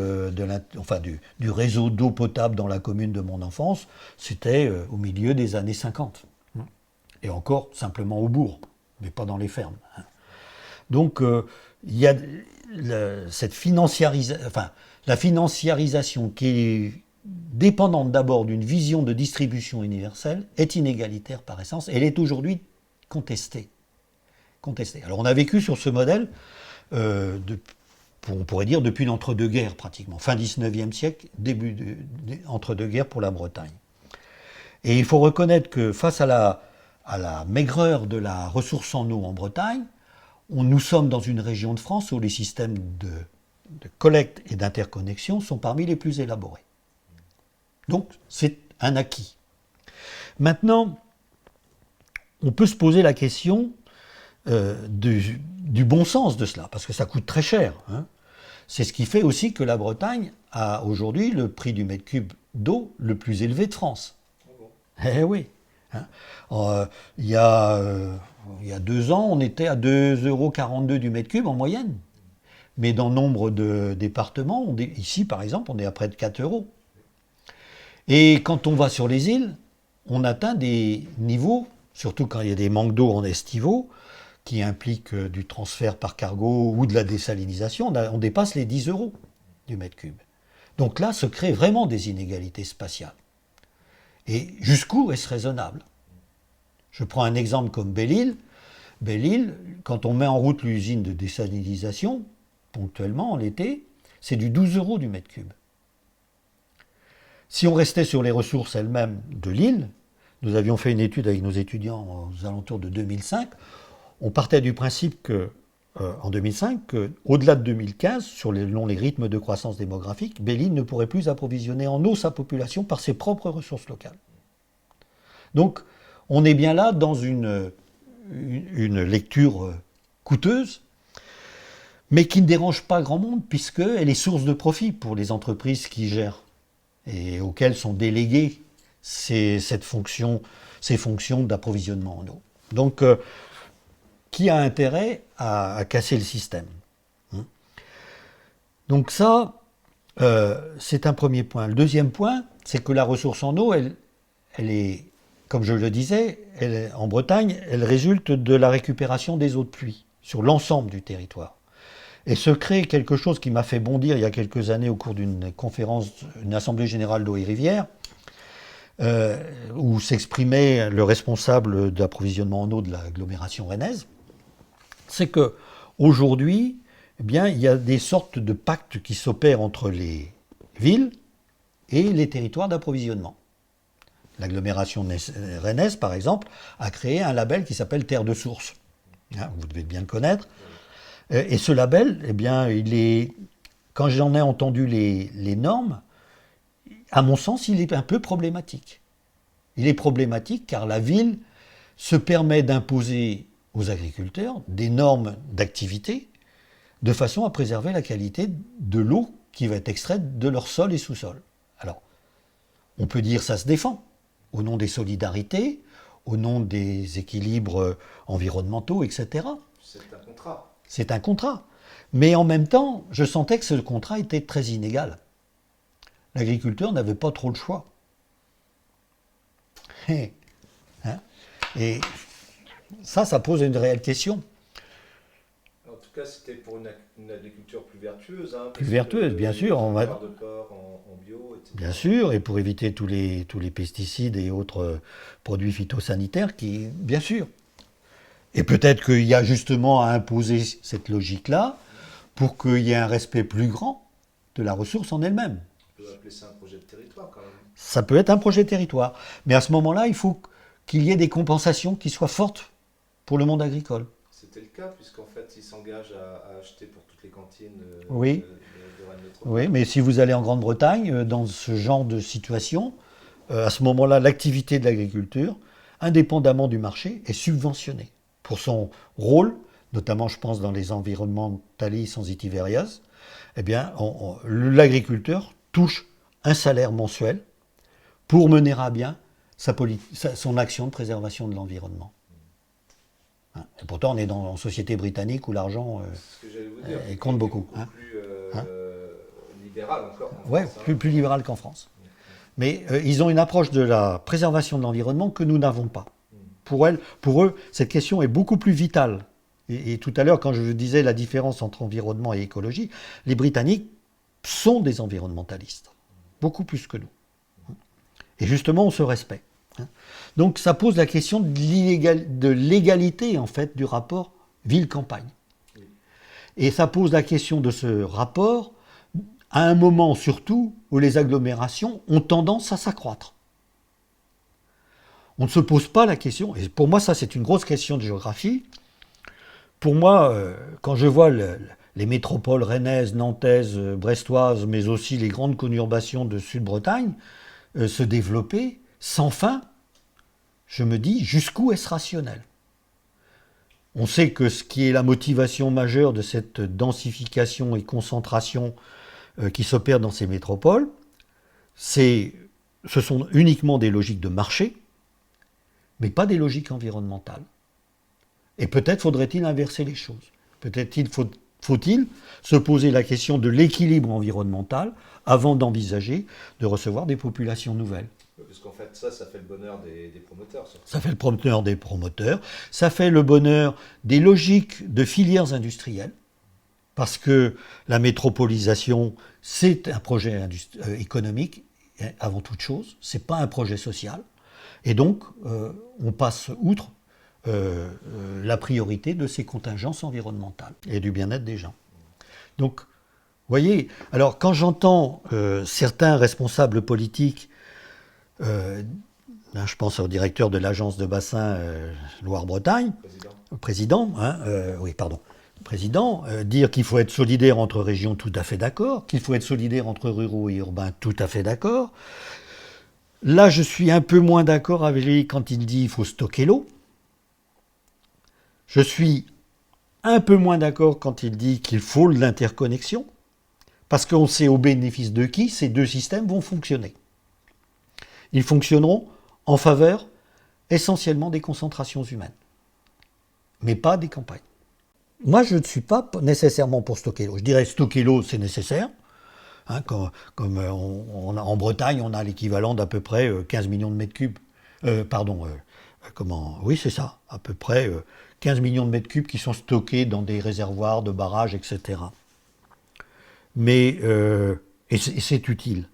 du réseau d'eau potable dans la commune de mon enfance, c'était au milieu des années 50. Et encore simplement au bourg, mais pas dans les fermes. Donc, il y a la financiarisation qui est dépendante d'abord d'une vision de distribution universelle, est inégalitaire par essence, et elle est aujourd'hui contestée. Alors, on a vécu sur ce modèle, on pourrait dire depuis l'entre-deux-guerres pratiquement, fin 19e siècle, début entre-deux-guerres pour la Bretagne. Et il faut reconnaître que face à la maigreur de la ressource en eau en Bretagne, nous sommes dans une région de France où les systèmes de collecte et d'interconnexion sont parmi les plus élaborés. Donc c'est un acquis. Maintenant, on peut se poser la question du bon sens de cela, parce que ça coûte très cher. Hein. C'est ce qui fait aussi que la Bretagne a aujourd'hui le prix du mètre cube d'eau le plus élevé de France. Eh oui. Hein. Il y a 2 ans, on était à 2,42 € du mètre cube en moyenne. Mais dans nombre de départements, ici par exemple, on est à près de 4 €. Et quand on va sur les îles, on atteint des niveaux, surtout quand il y a des manques d'eau en estivaux, qui impliquent du transfert par cargo ou de la désalinisation, on dépasse les 10 € du mètre cube. Donc là se créent vraiment des inégalités spatiales. Et jusqu'où est-ce raisonnable ? Je prends un exemple comme Belle-Île. Belle-Île, quand on met en route l'usine de désalinisation, ponctuellement en été, c'est du 12 € du mètre cube. Si on restait sur les ressources elles-mêmes de l'île, nous avions fait une étude avec nos étudiants aux alentours de 2005, on partait du principe en 2005, qu'au-delà de 2015, selon les rythmes de croissance démographique, Belle-Île ne pourrait plus approvisionner en eau sa population par ses propres ressources locales. Donc, on est bien là dans une lecture coûteuse, mais qui ne dérange pas grand monde, puisqu'elle est source de profit pour les entreprises qui gèrent et auxquelles sont déléguées ces fonctions d'approvisionnement en eau. Donc, qui a intérêt à casser le système? Donc ça, c'est un premier point. Le deuxième point, c'est que la ressource en eau, elle est, comme je le disais, en Bretagne, elle résulte de la récupération des eaux de pluie sur l'ensemble du territoire. Et se crée quelque chose qui m'a fait bondir il y a quelques années au cours d'une conférence, une assemblée générale d'eau et rivière, où s'exprimait le responsable d'approvisionnement en eau de l'agglomération rennaise, c'est que aujourd'hui, eh bien, il y a des sortes de pactes qui s'opèrent entre les villes et les territoires d'approvisionnement. L'agglomération rennaise, par exemple, a créé un label qui s'appelle Terre de Source. Vous devez bien le connaître. Et ce label, eh bien, quand j'en ai entendu les normes, à mon sens, il est un peu problématique. Il est problématique car la ville se permet d'imposer aux agriculteurs des normes d'activité de façon à préserver la qualité de l'eau qui va être extraite de leur sol et sous-sol. Alors, on peut dire ça se défend, au nom des solidarités, au nom des équilibres environnementaux, etc. C'est un contrat. C'est un contrat. Mais en même temps, je sentais que ce contrat était très inégal. L'agriculteur n'avait pas trop le choix. Et ça pose une réelle question. En tout cas, c'était pour une agriculture plus vertueuse. Plus vertueuse, bien sûr. On va de porc en bio, etc. Bien sûr, et pour éviter tous les pesticides et autres produits phytosanitaires, bien sûr. Et peut-être qu'il y a justement à imposer cette logique-là pour qu'il y ait un respect plus grand de la ressource en elle-même. On peut appeler ça un projet de territoire quand même. Ça peut être un projet de territoire. Mais à ce moment-là, il faut qu'il y ait des compensations qui soient fortes pour le monde agricole. C'était le cas, puisqu'en fait, ils s'engagent à acheter pour toutes les cantines de Rennes Métropole. Oui, mais si vous allez en Grande-Bretagne, dans ce genre de situation, à ce moment-là, l'activité de l'agriculture, indépendamment du marché, est subventionnée pour son rôle, notamment, je pense, dans les environnementalistes sensitiverias. Eh bien, l'agriculteur touche un salaire mensuel pour mener à bien son action de préservation de l'environnement. Et pourtant, on est dans une société britannique où l'argent compte beaucoup. Plus libéral encore. Oui, plus libéral qu'en France. Mais ils ont une approche de la préservation de l'environnement que nous n'avons pas. Pour eux, cette question est beaucoup plus vitale. Et tout à l'heure, quand je disais la différence entre environnement et écologie, les Britanniques sont des environnementalistes, beaucoup plus que nous. Et justement, on se respecte. Donc ça pose la question de l'égalité en fait du rapport ville-campagne. Et ça pose la question de ce rapport à un moment surtout où les agglomérations ont tendance à s'accroître. On ne se pose pas la question, et pour moi ça c'est une grosse question de géographie. Pour moi, quand je vois les métropoles rennaises, nantaises, brestoises, mais aussi les grandes conurbations de Sud-Bretagne se développer sans fin, je me dis jusqu'où est-ce rationnel? On sait que ce qui est la motivation majeure de cette densification et concentration qui s'opère dans ces métropoles, ce sont uniquement des logiques de marché, mais pas des logiques environnementales. Et peut-être faudrait-il inverser les choses. Peut-être faut-il se poser la question de l'équilibre environnemental avant d'envisager de recevoir des populations nouvelles. Parce qu'en fait, ça fait le bonheur des promoteurs. Ça fait le bonheur des promoteurs, ça fait le bonheur des logiques de filières industrielles, parce que la métropolisation, c'est un projet économique, avant toute chose, c'est pas un projet social. Et donc, on passe outre la priorité de ces contingences environnementales et du bien-être des gens. Donc, vous voyez, alors quand j'entends certains responsables politiques, là, je pense au directeur de l'agence de bassin Loire-Bretagne, président, dire qu'il faut être solidaire entre régions, tout à fait d'accord, qu'il faut être solidaire entre ruraux et urbains, tout à fait d'accord. Là, je suis un peu moins d'accord avec lui quand il dit qu'il faut stocker l'eau. Je suis un peu moins d'accord quand il dit qu'il faut de l'interconnexion, parce qu'on sait au bénéfice de qui ces deux systèmes vont fonctionner. ils fonctionneront en faveur essentiellement des concentrations humaines, mais pas des campagnes. Moi, je ne suis pas nécessairement pour stocker l'eau. Je dirais stocker l'eau, c'est nécessaire. Hein, en Bretagne, on a l'équivalent d'à peu près 15 millions de mètres cubes. Oui, c'est ça, à peu près 15 millions de mètres cubes qui sont stockés dans des réservoirs de barrages, etc. Mais, et c'est utile.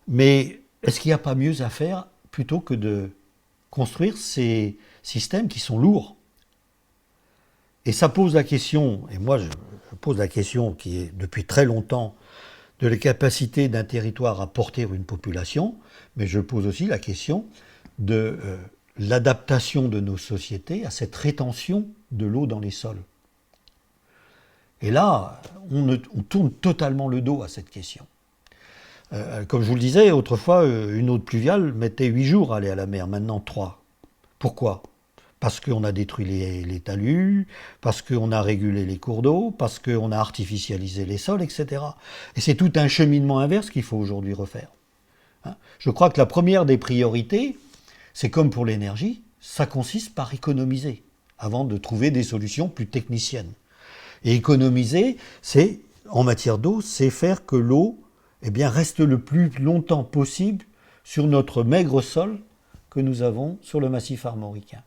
Mais est-ce qu'il n'y a pas mieux à faire plutôt que de construire ces systèmes qui sont lourds? Et ça pose la question, et moi je pose la question qui est depuis très longtemps, de la capacité d'un territoire à porter une population, mais je pose aussi la question de l'adaptation de nos sociétés à cette rétention de l'eau dans les sols. Et là, on tourne totalement le dos à cette question. Comme je vous le disais, autrefois, une eau de pluviale mettait 8 jours à aller à la mer, maintenant 3. Pourquoi ? Parce qu'on a détruit les talus, parce qu'on a régulé les cours d'eau, parce qu'on a artificialisé les sols, etc. Et c'est tout un cheminement inverse qu'il faut aujourd'hui refaire. Je crois que la première des priorités, c'est comme pour l'énergie, ça consiste par économiser, avant de trouver des solutions plus techniciennes. Et économiser, c'est, en matière d'eau, c'est faire que l'eau reste le plus longtemps possible sur notre maigre sol que nous avons sur le massif armoricain.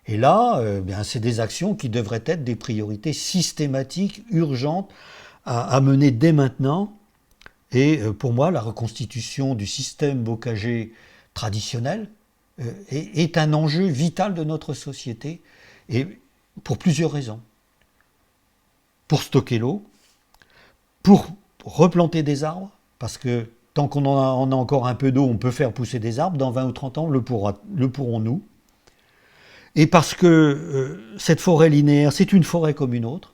Et là, c'est des actions qui devraient être des priorités systématiques, urgentes, à mener dès maintenant. Et pour moi, la reconstitution du système bocager traditionnel est un enjeu vital de notre société, et pour plusieurs raisons. Pour stocker l'eau, pour replanter des arbres, parce que tant qu'on en a encore un peu d'eau, on peut faire pousser des arbres, dans 20 ou 30 ans, le pourrons-nous. Et parce que cette forêt linéaire, c'est une forêt comme une autre,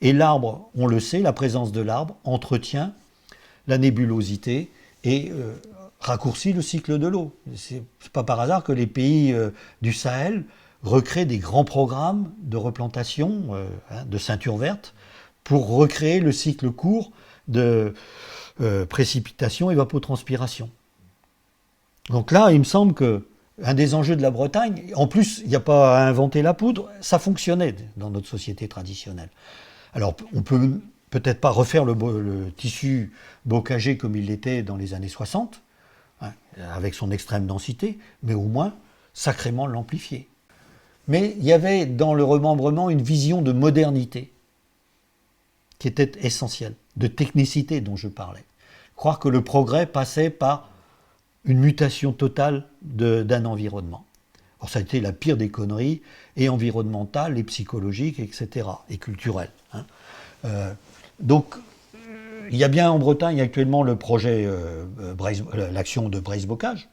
et l'arbre, on le sait, la présence de l'arbre entretient la nébulosité et raccourcit le cycle de l'eau. C'est pas par hasard que les pays du Sahel recréent des grands programmes de replantation de ceinture verte pour recréer le cycle court de précipitation et évapotranspiration. Donc là, il me semble que un des enjeux de la Bretagne, en plus, il n'y a pas à inventer la poudre, ça fonctionnait dans notre société traditionnelle. Alors, on peut peut-être pas refaire le tissu bocager comme il l'était dans les années 60, avec son extrême densité, mais au moins sacrément l'amplifier. Mais il y avait dans le remembrement une vision de modernité qui était essentielle, de technicité dont je parlais. Croire que le progrès passait par une mutation totale d'un environnement. Alors ça a été la pire des conneries, et environnementales, et psychologiques, etc., et culturelles. Donc, il y a bien en Bretagne actuellement le projet, l'action de Breizh-Bocage,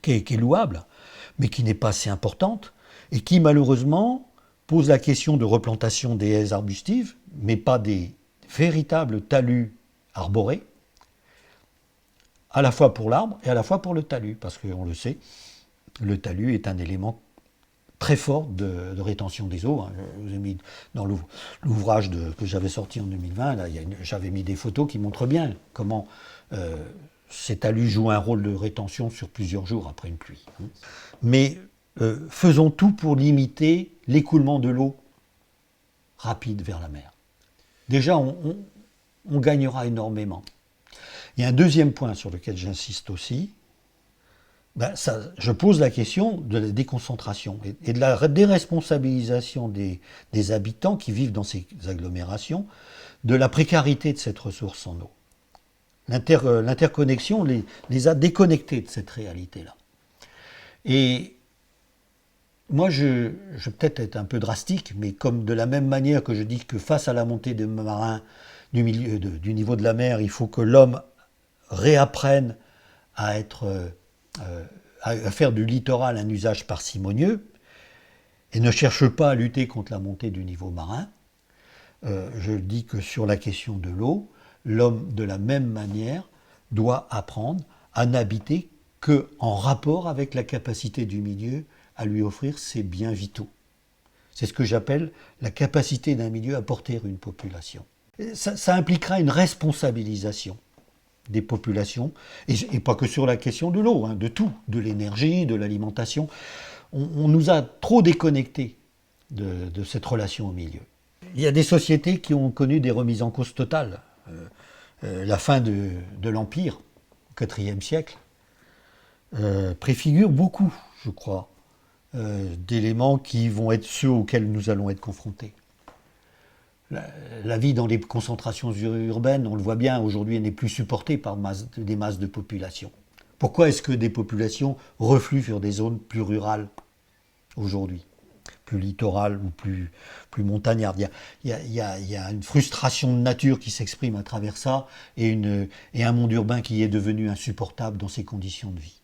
qui est louable, mais qui n'est pas assez importante, et qui malheureusement pose la question de replantation des haies arbustives, mais pas des véritables talus arborés, à la fois pour l'arbre et à la fois pour le talus, parce qu'on le sait, le talus est un élément très fort de rétention des eaux. Je vous ai mis dans l'ouvrage que j'avais sorti en 2020, là, j'avais mis des photos qui montrent bien comment ces talus jouent un rôle de rétention sur plusieurs jours après une pluie. Mais faisons tout pour limiter l'écoulement de l'eau rapide vers la mer. Déjà, on gagnera énormément. Il y a un deuxième point sur lequel j'insiste aussi. Je pose la question de la déconcentration et de la déresponsabilisation des habitants qui vivent dans ces agglomérations, de la précarité de cette ressource en eau. L'interconnexion les a déconnectés de cette réalité-là. Et moi, je vais peut-être être un peu drastique, mais comme de la même manière que je dis que face à la montée des marins du niveau de la mer, il faut que l'homme réapprenne à faire du littoral un usage parcimonieux et ne cherche pas à lutter contre la montée du niveau marin. Je dis que sur la question de l'eau, l'homme, de la même manière, doit apprendre à n'habiter qu'en rapport avec la capacité du milieu à lui offrir ses biens vitaux. C'est ce que j'appelle la capacité d'un milieu à porter une population. Ça impliquera une responsabilisation. des populations, et pas que sur la question de l'eau, hein, de tout, de l'énergie, de l'alimentation. On nous a trop déconnectés de cette relation au milieu. Il y a des sociétés qui ont connu des remises en cause totales. La fin de l'Empire, au IVe siècle, préfigure beaucoup, je crois, d'éléments qui vont être ceux auxquels nous allons être confrontés. La vie dans les concentrations urbaines, on le voit bien, aujourd'hui, elle n'est plus supportée par des masses de population. Pourquoi est-ce que des populations refluent sur des zones plus rurales aujourd'hui, plus littorales ou plus montagnardes? Il y a une frustration de nature qui s'exprime à travers ça et un monde urbain qui est devenu insupportable dans ces conditions de vie.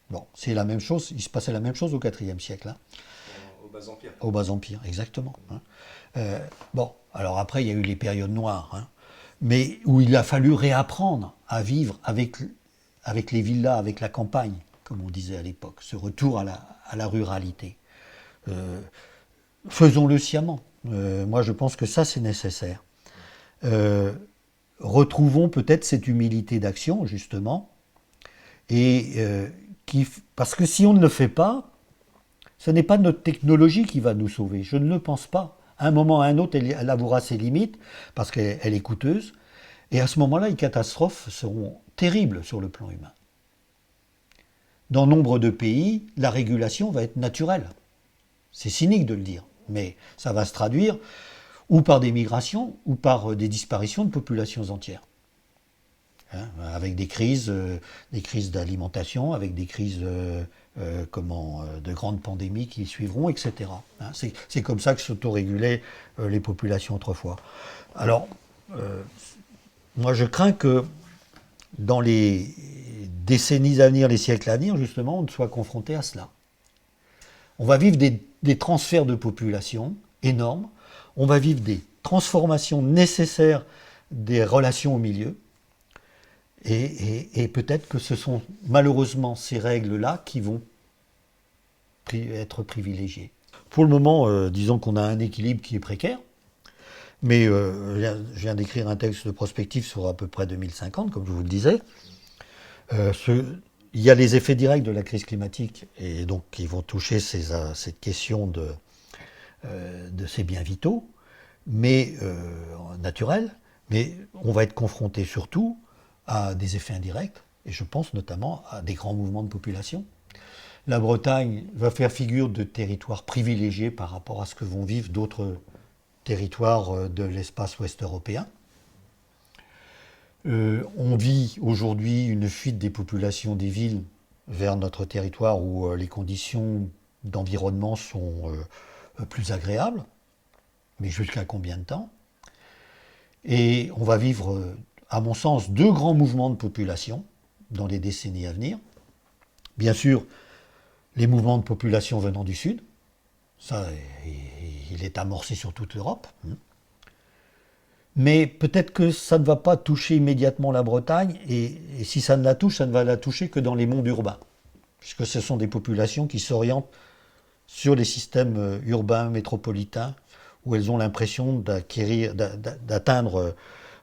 Bon, c'est la même chose, il se passait la même chose au IVe siècle. Hein. Au Bas Empire. Au Bas Empire, exactement. Hein. Bon, alors après, il y a eu les périodes noires, hein, mais où il a fallu réapprendre à vivre avec les villas, avec la campagne, comme on disait à l'époque, ce retour à la ruralité. Faisons-le sciemment. Moi, je pense que ça, c'est nécessaire. Retrouvons peut-être cette humilité d'action, justement, parce que si on ne le fait pas, ce n'est pas notre technologie qui va nous sauver. Je ne le pense pas. À un moment ou à un autre, elle avouera ses limites, parce qu'elle est coûteuse. Et à ce moment-là, les catastrophes seront terribles sur le plan humain. Dans nombre de pays, la régulation va être naturelle. C'est cynique de le dire, mais ça va se traduire ou par des migrations, ou par des disparitions de populations entières. Hein, avec des crises d'alimentation, avec des crises de grandes pandémies qui suivront, etc. Hein, c'est comme ça que s'autorégulaient les populations autrefois. Alors, moi je crains que dans les décennies à venir, les siècles à venir, justement, on soit confronté à cela. On va vivre des transferts de population énormes, on va vivre des transformations nécessaires des relations au milieu, et peut-être que ce sont malheureusement ces règles-là qui vont être privilégiées. Pour le moment, disons qu'on a un équilibre qui est précaire, mais je viens d'écrire un texte de prospective sur à peu près 2050, comme je vous le disais. Il y a les effets directs de la crise climatique, et donc qui vont toucher cette question de ces biens vitaux, mais naturels, mais on va être confronté surtout à des effets indirects, et je pense notamment à des grands mouvements de population. La Bretagne va faire figure de territoire privilégié par rapport à ce que vont vivre d'autres territoires de l'espace ouest européen. On vit aujourd'hui une fuite des populations des villes vers notre territoire où les conditions d'environnement sont plus agréables, mais jusqu'à combien de temps? Et on va vivre, à mon sens, deux grands mouvements de population dans les décennies à venir. Bien sûr, les mouvements de population venant du Sud, ça, il est amorcé sur toute l'Europe. Mais peut-être que ça ne va pas toucher immédiatement la Bretagne, et si ça ne la touche, ça ne va la toucher que dans les mondes urbains, puisque ce sont des populations qui s'orientent sur les systèmes urbains, métropolitains, où elles ont l'impression d'atteindre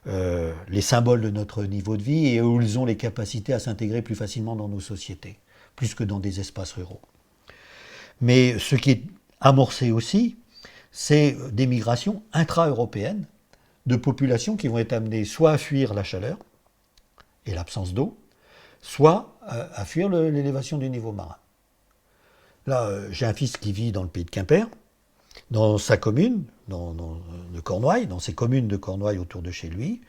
les symboles de notre niveau de vie, et où elles ont les capacités à s'intégrer plus facilement dans nos sociétés, plus que dans des espaces ruraux. Mais ce qui est amorcé aussi, c'est des migrations intra-européennes, de populations qui vont être amenées soit à fuir la chaleur et l'absence d'eau, soit à fuir l'élévation du niveau marin. Là, j'ai un fils qui vit dans le pays de Quimper, dans sa commune, de Cornouailles, dans ses communes de Cornouailles autour de chez lui.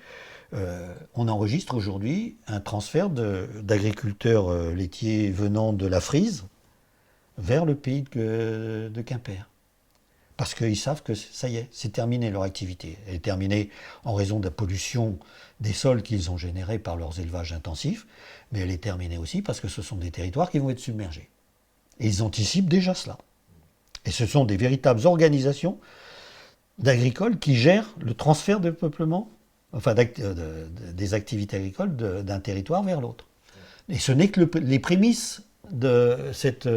On enregistre aujourd'hui un transfert d'agriculteurs laitiers venant de la Frise vers le pays de Quimper. Parce qu'ils savent que ça y est, c'est terminé leur activité. Elle est terminée en raison de la pollution des sols qu'ils ont générés par leurs élevages intensifs, mais elle est terminée aussi parce que ce sont des territoires qui vont être submergés. Et ils anticipent déjà cela. Et ce sont des véritables organisations d'agricoles qui gèrent le transfert de peuplement, enfin des activités agricoles d'un territoire vers l'autre. Et ce n'est que les prémices de cette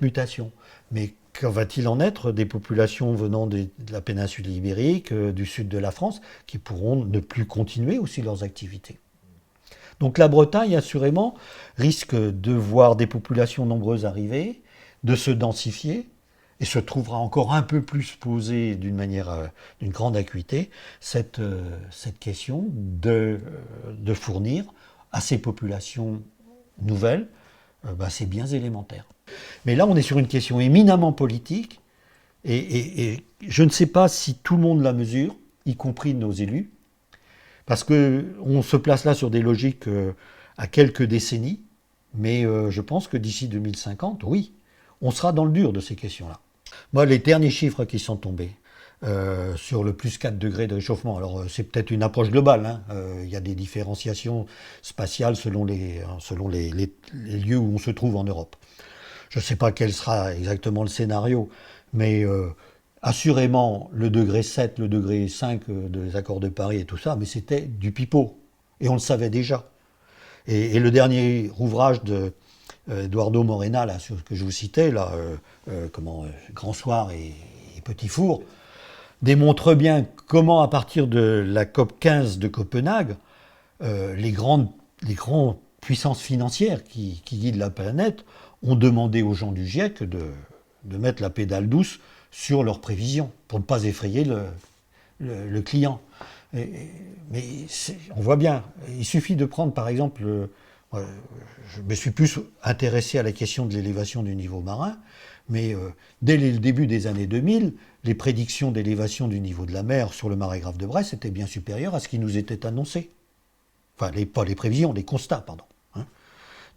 mutation. Mais qu'en va-t-il en être des populations venant de la péninsule ibérique, du sud de la France, qui pourront ne plus continuer aussi leurs activités. Donc la Bretagne, assurément, risque de voir des populations nombreuses arriver, de se densifier, et se trouvera encore un peu plus posée d'une grande acuité cette question de fournir à ces populations nouvelles ces biens élémentaires. Mais là, on est sur une question éminemment politique, et je ne sais pas si tout le monde la mesure, y compris nos élus, parce qu'on se place là sur des logiques à quelques décennies, mais je pense que d'ici 2050, oui, on sera dans le dur de ces questions-là. Moi, les derniers chiffres qui sont tombés sur le plus 4 degrés de réchauffement, alors c'est peut-être une approche globale, il y a des différenciations spatiales selon les lieux où on se trouve en Europe. Je ne sais pas quel sera exactement le scénario, mais assurément le degré 7, le degré 5 des accords de Paris et tout ça, mais c'était du pipeau, et on le savait déjà. Et le dernier ouvrage de Eduardo Morena, là, sur ce que je vous citais, là, Grand Soir et Petit Four, démontre bien comment, à partir de la COP 15 de Copenhague, les grandes puissances financières qui guident la planète ont demandé aux gens du GIEC de mettre la pédale douce sur leurs prévisions, pour ne pas effrayer le client. Mais on voit bien, il suffit de prendre par exemple, je me suis plus intéressé à la question de l'élévation du niveau marin, mais dès le début des années 2000, les prédictions d'élévation du niveau de la mer sur le marégraphe de Brest étaient bien supérieures à ce qui nous était annoncé. Enfin, pas les prévisions, les constats, pardon.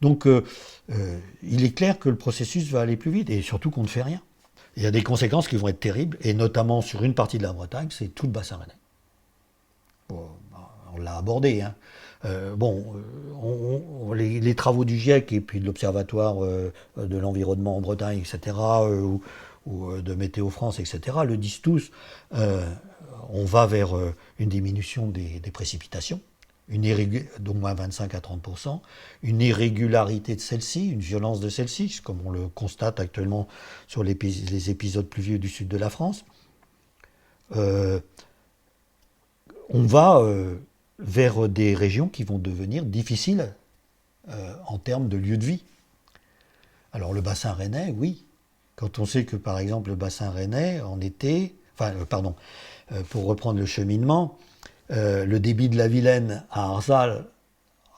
Donc, il est clair que le processus va aller plus vite, et surtout qu'on ne fait rien. Il y a des conséquences qui vont être terribles, et notamment sur une partie de la Bretagne, c'est tout le bassin rennais. Bon, on l'a abordé. Les travaux du GIEC et puis de l'Observatoire de l'environnement en Bretagne, etc., ou de Météo France, etc., le disent tous, on va vers une diminution des précipitations, d'au moins 25 à 30%, une irrégularité de celle-ci, une violence de celle-ci, comme on le constate actuellement sur les épisodes pluvieux du sud de la France. On va vers des régions qui vont devenir difficiles en termes de lieu de vie. Alors le bassin rennais, oui. Quand on sait que par exemple le bassin rennais en été, pour reprendre le cheminement, le débit de la Vilaine à Arzal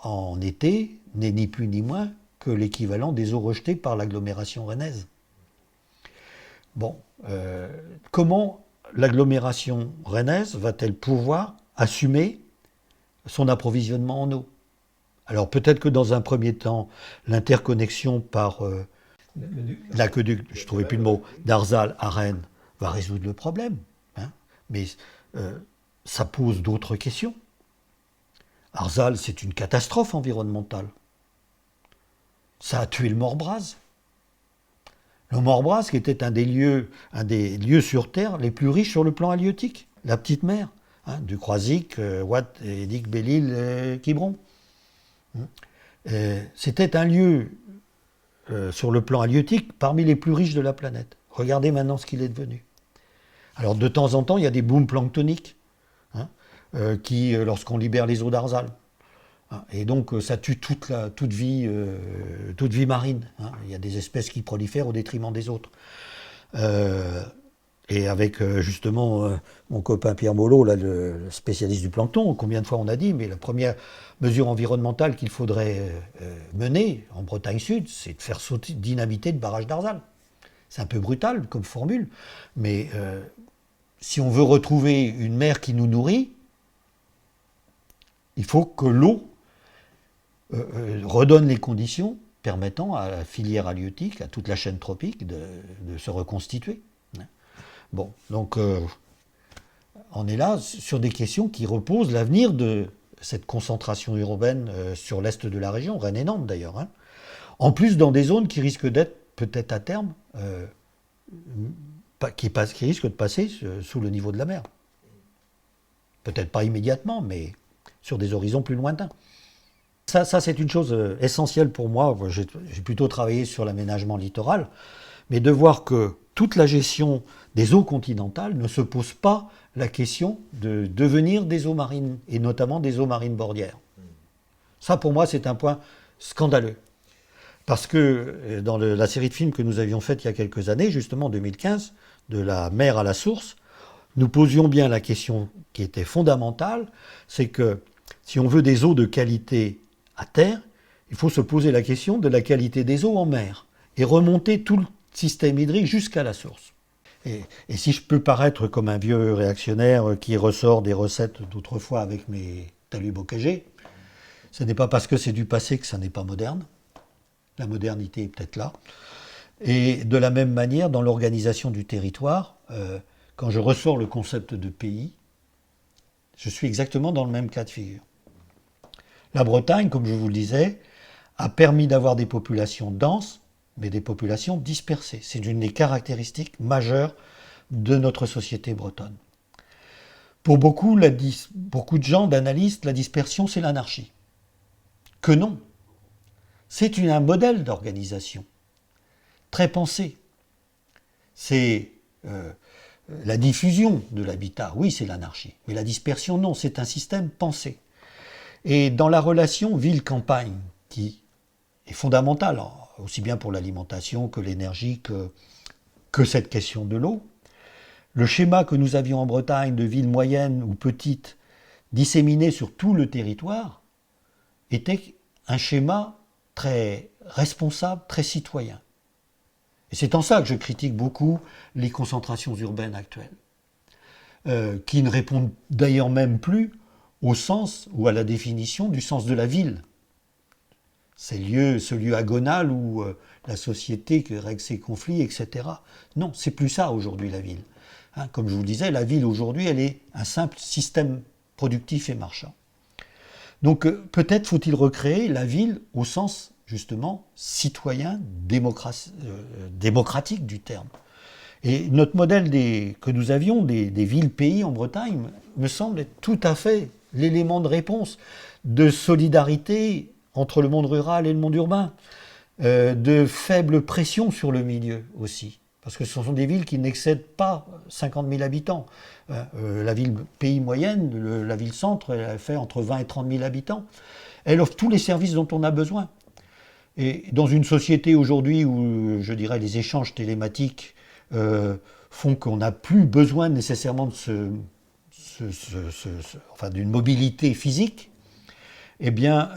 en été n'est ni plus ni moins que l'équivalent des eaux rejetées par l'agglomération rennaise. Bon, comment l'agglomération rennaise va-t-elle pouvoir assumer son approvisionnement en eau? Alors peut-être que dans un premier temps, l'interconnexion par l'aqueduc, je ne trouvais plus le mot, d'Arzal à Rennes va résoudre le problème. Mais ça pose d'autres questions. Arzal, c'est une catastrophe environnementale. Ça a tué le Morbraz. Le Morbraz, qui était un des lieux sur Terre les plus riches sur le plan halieutique, la petite mer, du Croisic, Watt, Édic, Belle-Île, Quiberon. C'était un lieu, sur le plan halieutique, parmi les plus riches de la planète. Regardez maintenant ce qu'il est devenu. Alors de temps en temps, il y a des booms planctoniques, qui, lorsqu'on libère les eaux d'Arzal. Et donc ça tue toute vie marine. Il y a des espèces qui prolifèrent au détriment des autres. Et avec justement mon copain Pierre Molot, là, le spécialiste du plancton, combien de fois on a dit, mais la première mesure environnementale qu'il faudrait mener en Bretagne Sud, c'est de faire dynamiter le barrage d'Arzal. C'est un peu brutal comme formule, mais si on veut retrouver une mer qui nous nourrit, il faut que l'eau redonne les conditions permettant à la filière halieutique, à toute la chaîne tropique de se reconstituer. Bon, donc on est là sur des questions qui reposent l'avenir de cette concentration urbaine sur l'est de la région, Rennes et Nantes d'ailleurs. En plus dans des zones qui risquent d'être peut-être à terme, qui risquent de passer sous le niveau de la mer. Peut-être pas immédiatement, mais sur des horizons plus lointains. Ça c'est une chose essentielle pour moi. J'ai plutôt travaillé sur l'aménagement littoral, mais de voir que toute la gestion des eaux continentales ne se pose pas la question de devenir des eaux marines, et notamment des eaux marines bordières. Ça, pour moi, c'est un point scandaleux. Parce que dans la série de films que nous avions faite il y a quelques années, justement en 2015, de la mer à la source, nous posions bien la question qui était fondamentale, c'est que si on veut des eaux de qualité à terre, il faut se poser la question de la qualité des eaux en mer et remonter tout le système hydrique jusqu'à la source. Et si je peux paraître comme un vieux réactionnaire qui ressort des recettes d'autrefois avec mes talus bocagés, ce n'est pas parce que c'est du passé que ça n'est pas moderne. La modernité est peut-être là. Et de la même manière, dans l'organisation du territoire, quand je ressors le concept de pays, je suis exactement dans le même cas de figure. La Bretagne, comme je vous le disais, a permis d'avoir des populations denses, mais des populations dispersées. C'est une des caractéristiques majeures de notre société bretonne. Pour beaucoup de gens, d'analystes, la dispersion, c'est l'anarchie. Que non. C'est un modèle d'organisation très pensé. C'est la diffusion de l'habitat, oui, c'est l'anarchie. Mais la dispersion, non, c'est un système pensé. Et dans la relation ville-campagne, qui est fondamentale, aussi bien pour l'alimentation que l'énergie, que cette question de l'eau, le schéma que nous avions en Bretagne de villes moyennes ou petites, disséminées sur tout le territoire, était un schéma très responsable, très citoyen. Et c'est en ça que je critique beaucoup les concentrations urbaines actuelles, qui ne répondent d'ailleurs même plus au sens ou à la définition du sens de la ville. Ce lieu agonal où la société règle ses conflits, etc. Non, c'est plus ça aujourd'hui la ville. Comme je vous le disais, la ville aujourd'hui, elle est un simple système productif et marchand. Donc peut-être faut-il recréer la ville au sens justement citoyen, démocratique du terme. Et notre modèle que nous avions des villes-pays en Bretagne me semble être tout à fait l'élément de réponse, de solidarité entre le monde rural et le monde urbain, de faible pression sur le milieu aussi. Parce que ce sont des villes qui n'excèdent pas 50 000 habitants. La ville pays moyenne, la ville-centre, elle fait entre 20 et 30 000 habitants. Elle offre tous les services dont on a besoin. Et dans une société aujourd'hui où, je dirais, les échanges télématiques font qu'on n'a plus besoin nécessairement d'une mobilité physique, eh bien,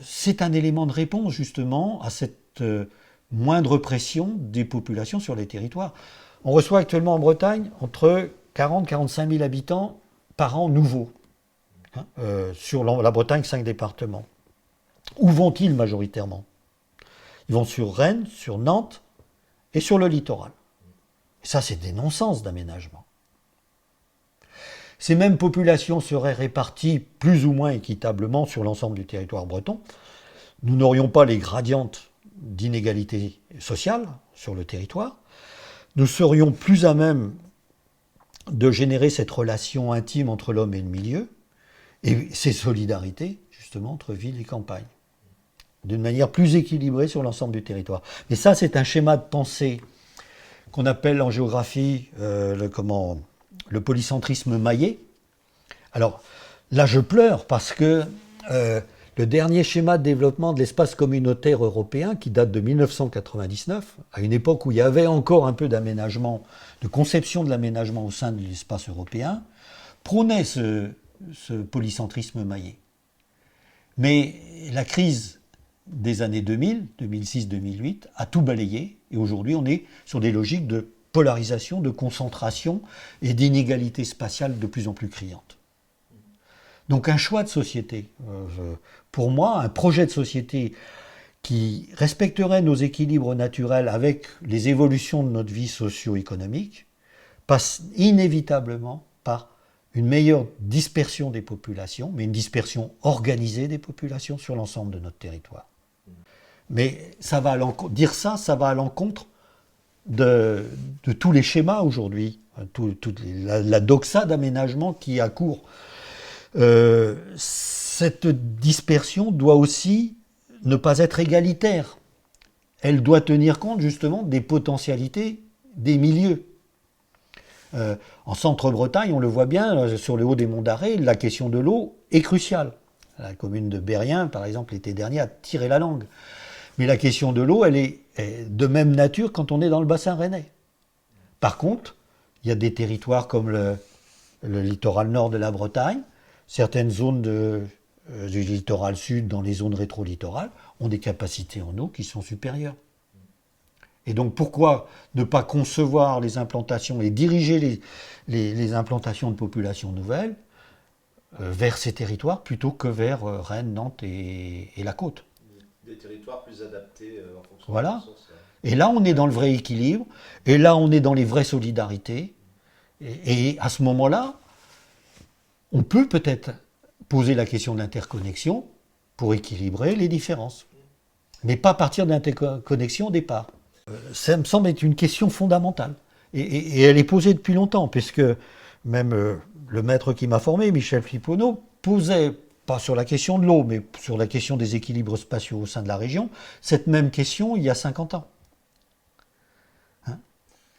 c'est un élément de réponse justement à cette moindre pression des populations sur les territoires. On reçoit actuellement en Bretagne entre 40 et 45 000 habitants par an nouveaux. Sur la Bretagne, 5 départements. Où vont-ils majoritairement? Ils vont sur Rennes, sur Nantes et sur le littoral. Et ça, c'est des non-sens d'aménagement. Ces mêmes populations seraient réparties plus ou moins équitablement sur l'ensemble du territoire breton. Nous n'aurions pas les gradientes d'inégalité sociale sur le territoire. Nous serions plus à même de générer cette relation intime entre l'homme et le milieu et ces solidarités, justement, entre ville et campagne, d'une manière plus équilibrée sur l'ensemble du territoire. Mais ça, c'est un schéma de pensée qu'on appelle en géographie le polycentrisme maillé. Alors, là, je pleure parce que le dernier schéma de développement de l'espace communautaire européen, qui date de 1999, à une époque où il y avait encore un peu d'aménagement, de conception de l'aménagement au sein de l'espace européen, prônait ce polycentrisme maillé. Mais la crise des années 2000, 2006-2008, a tout balayé, et aujourd'hui on est sur des logiques de polarisation, de concentration et d'inégalité spatiale de plus en plus criantes. Donc un choix de société, pour moi, un projet de société qui respecterait nos équilibres naturels avec les évolutions de notre vie socio-économique, passe inévitablement par une meilleure dispersion des populations, mais une dispersion organisée des populations sur l'ensemble de notre territoire. Mais ça va à l'encontre de tous les schémas aujourd'hui, la doxa d'aménagement qui accourt. Cette dispersion doit aussi ne pas être égalitaire. elle doit tenir compte justement des potentialités des milieux. En Centre-Bretagne, on le voit bien, sur le haut des monts d'Arrée, la question de l'eau est cruciale. La commune de Berrien, par exemple, l'été dernier, a tiré la langue. Mais la question de l'eau, elle est de même nature quand on est dans le bassin rennais. Par contre, il y a des territoires comme le littoral nord de la Bretagne, certaines zones du littoral sud, dans les zones rétro-littorales, ont des capacités en eau qui sont supérieures. Et donc pourquoi ne pas concevoir les implantations et diriger les implantations de populations nouvelles vers ces territoires plutôt que vers Rennes, Nantes et la côte? Des territoires plus adaptés en fonction voilà. des ressources. Et là, on est dans le vrai équilibre, et là, on est dans les vraies solidarités. Et à ce moment-là, on peut peut-être poser la question de l'interconnexion pour équilibrer les différences. Mais pas partir d'interconnexion au départ. Ça me semble être une question fondamentale. Et elle est posée depuis longtemps, puisque même le maître qui m'a formé, Michel Fliponneau, posait, pas sur la question de l'eau, mais sur la question des équilibres spatiaux au sein de la région, cette même question il y a 50 ans.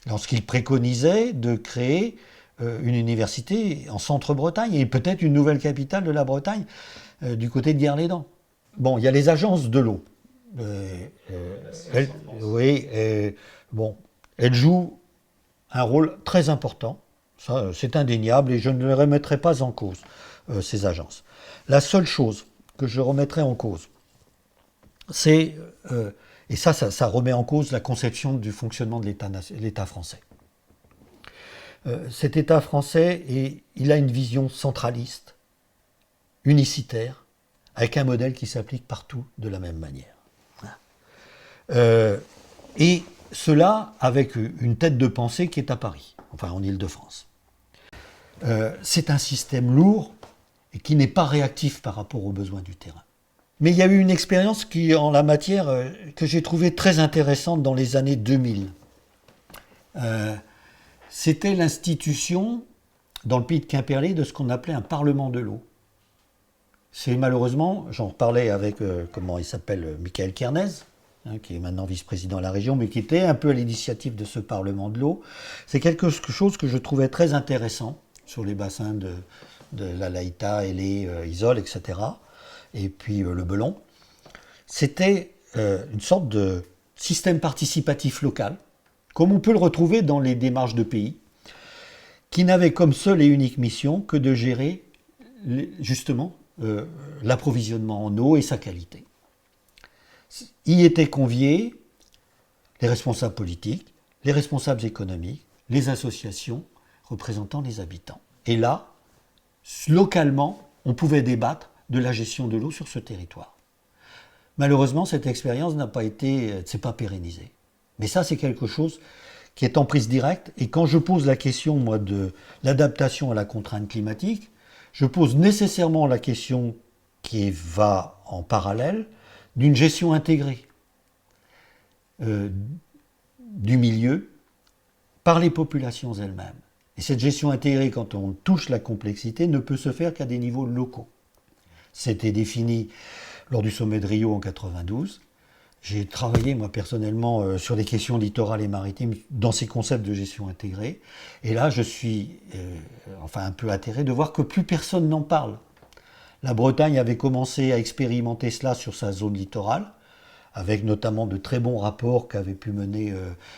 Lorsqu'il préconisait de créer une université en Centre-Bretagne et peut-être une nouvelle capitale de la Bretagne du côté de Guerre-les-Dents. Bon, il y a les agences de l'eau. Elles jouent un rôle très important, ça c'est indéniable et je ne les remettrai pas en cause, ces agences. La seule chose que je remettrai en cause, c'est... et ça remet en cause la conception du fonctionnement de l'État français. Cet État français, il a une vision centraliste, unicitaire, avec un modèle qui s'applique partout de la même manière. Et cela avec une tête de pensée qui est à Paris, enfin en Île-de-France. C'est un système lourd et qui n'est pas réactif par rapport aux besoins du terrain. Mais il y a eu une expérience qui, en la matière, que j'ai trouvée très intéressante dans les années 2000. C'était l'institution, dans le pays de Quimperlé, de ce qu'on appelait un Parlement de l'eau. C'est malheureusement, j'en parlais avec, comment il s'appelle, Michael Kernez, qui est maintenant vice-président de la région, mais qui était un peu à l'initiative de ce Parlement de l'eau. C'est quelque chose que je trouvais très intéressant sur les bassins de la Laïta, Hellé, Isole, etc., et puis le Belon. C'était une sorte de système participatif local, comme on peut le retrouver dans les démarches de pays, qui n'avait comme seule et unique mission que de gérer justement l'approvisionnement en eau et sa qualité. Y étaient conviés les responsables politiques, les responsables économiques, les associations représentant les habitants. Et là, localement, on pouvait débattre de la gestion de l'eau sur ce territoire. Malheureusement, cette expérience ne s'est pas pérennisée. Mais ça, c'est quelque chose qui est en prise directe. Et quand je pose la question, moi, de l'adaptation à la contrainte climatique, je pose nécessairement la question qui va en parallèle d'une gestion intégrée du milieu par les populations elles-mêmes. Et cette gestion intégrée, quand on touche la complexité, ne peut se faire qu'à des niveaux locaux. C'était défini lors du sommet de Rio en 92. J'ai travaillé, moi, personnellement, sur les questions littorales et maritimes dans ces concepts de gestion intégrée. Et là, je suis un peu atterré de voir que plus personne n'en parle. La Bretagne avait commencé à expérimenter cela sur sa zone littorale, avec notamment de très bons rapports qu'avait pu mener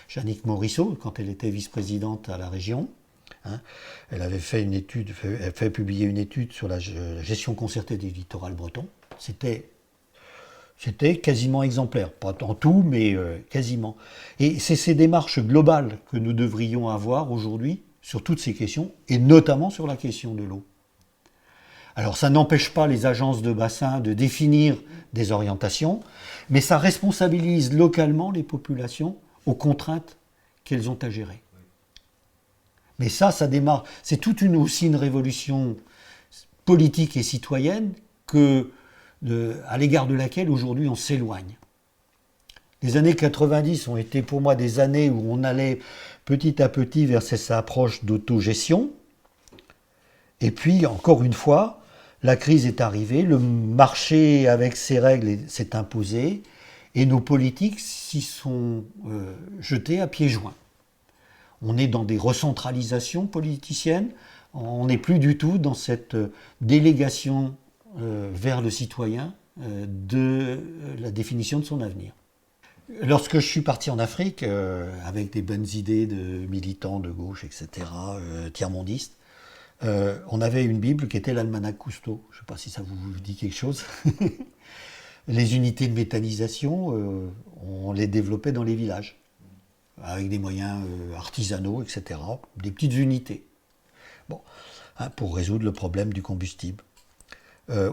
Jannick Morisseau quand elle était vice-présidente à la région. Elle avait fait publier une étude sur la gestion concertée du littoral breton. C'était quasiment exemplaire, pas en tout, mais quasiment. Et c'est ces démarches globales que nous devrions avoir aujourd'hui sur toutes ces questions, et notamment sur la question de l'eau. Alors ça n'empêche pas les agences de bassin de définir des orientations, mais ça responsabilise localement les populations aux contraintes qu'elles ont à gérer. Mais ça démarre, c'est aussi une révolution politique et citoyenne à l'égard de laquelle aujourd'hui on s'éloigne. Les années 90 ont été pour moi des années où on allait petit à petit vers cette approche d'autogestion. Et puis, encore une fois, la crise est arrivée, le marché avec ses règles s'est imposé, et nos politiques s'y sont jetés à pieds joints. On est dans des recentralisations politiciennes, on n'est plus du tout dans cette délégation vers le citoyen de la définition de son avenir. Lorsque je suis parti en Afrique, avec des bonnes idées de militants de gauche, etc., tiers-mondistes, on avait une Bible qui était l'Almanach Cousteau. Je ne sais pas si ça vous dit quelque chose. Les unités de méthanisation, on les développait dans les villages, avec des moyens artisanaux, etc., des petites unités. Bon, pour résoudre le problème du combustible.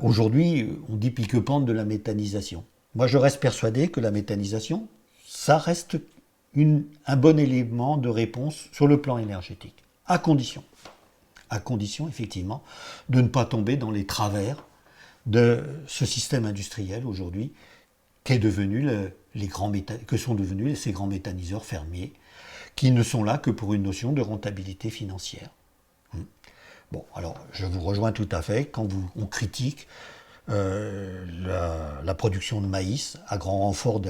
Aujourd'hui, on dit pique-pente de la méthanisation. Moi, je reste persuadé que la méthanisation, ça reste un bon élément de réponse sur le plan énergétique, à condition effectivement de ne pas tomber dans les travers de ce système industriel aujourd'hui que sont devenus ces grands méthaniseurs fermiers, qui ne sont là que pour une notion de rentabilité financière. Bon, alors je vous rejoins tout à fait quand on critique la production de maïs à grand renfort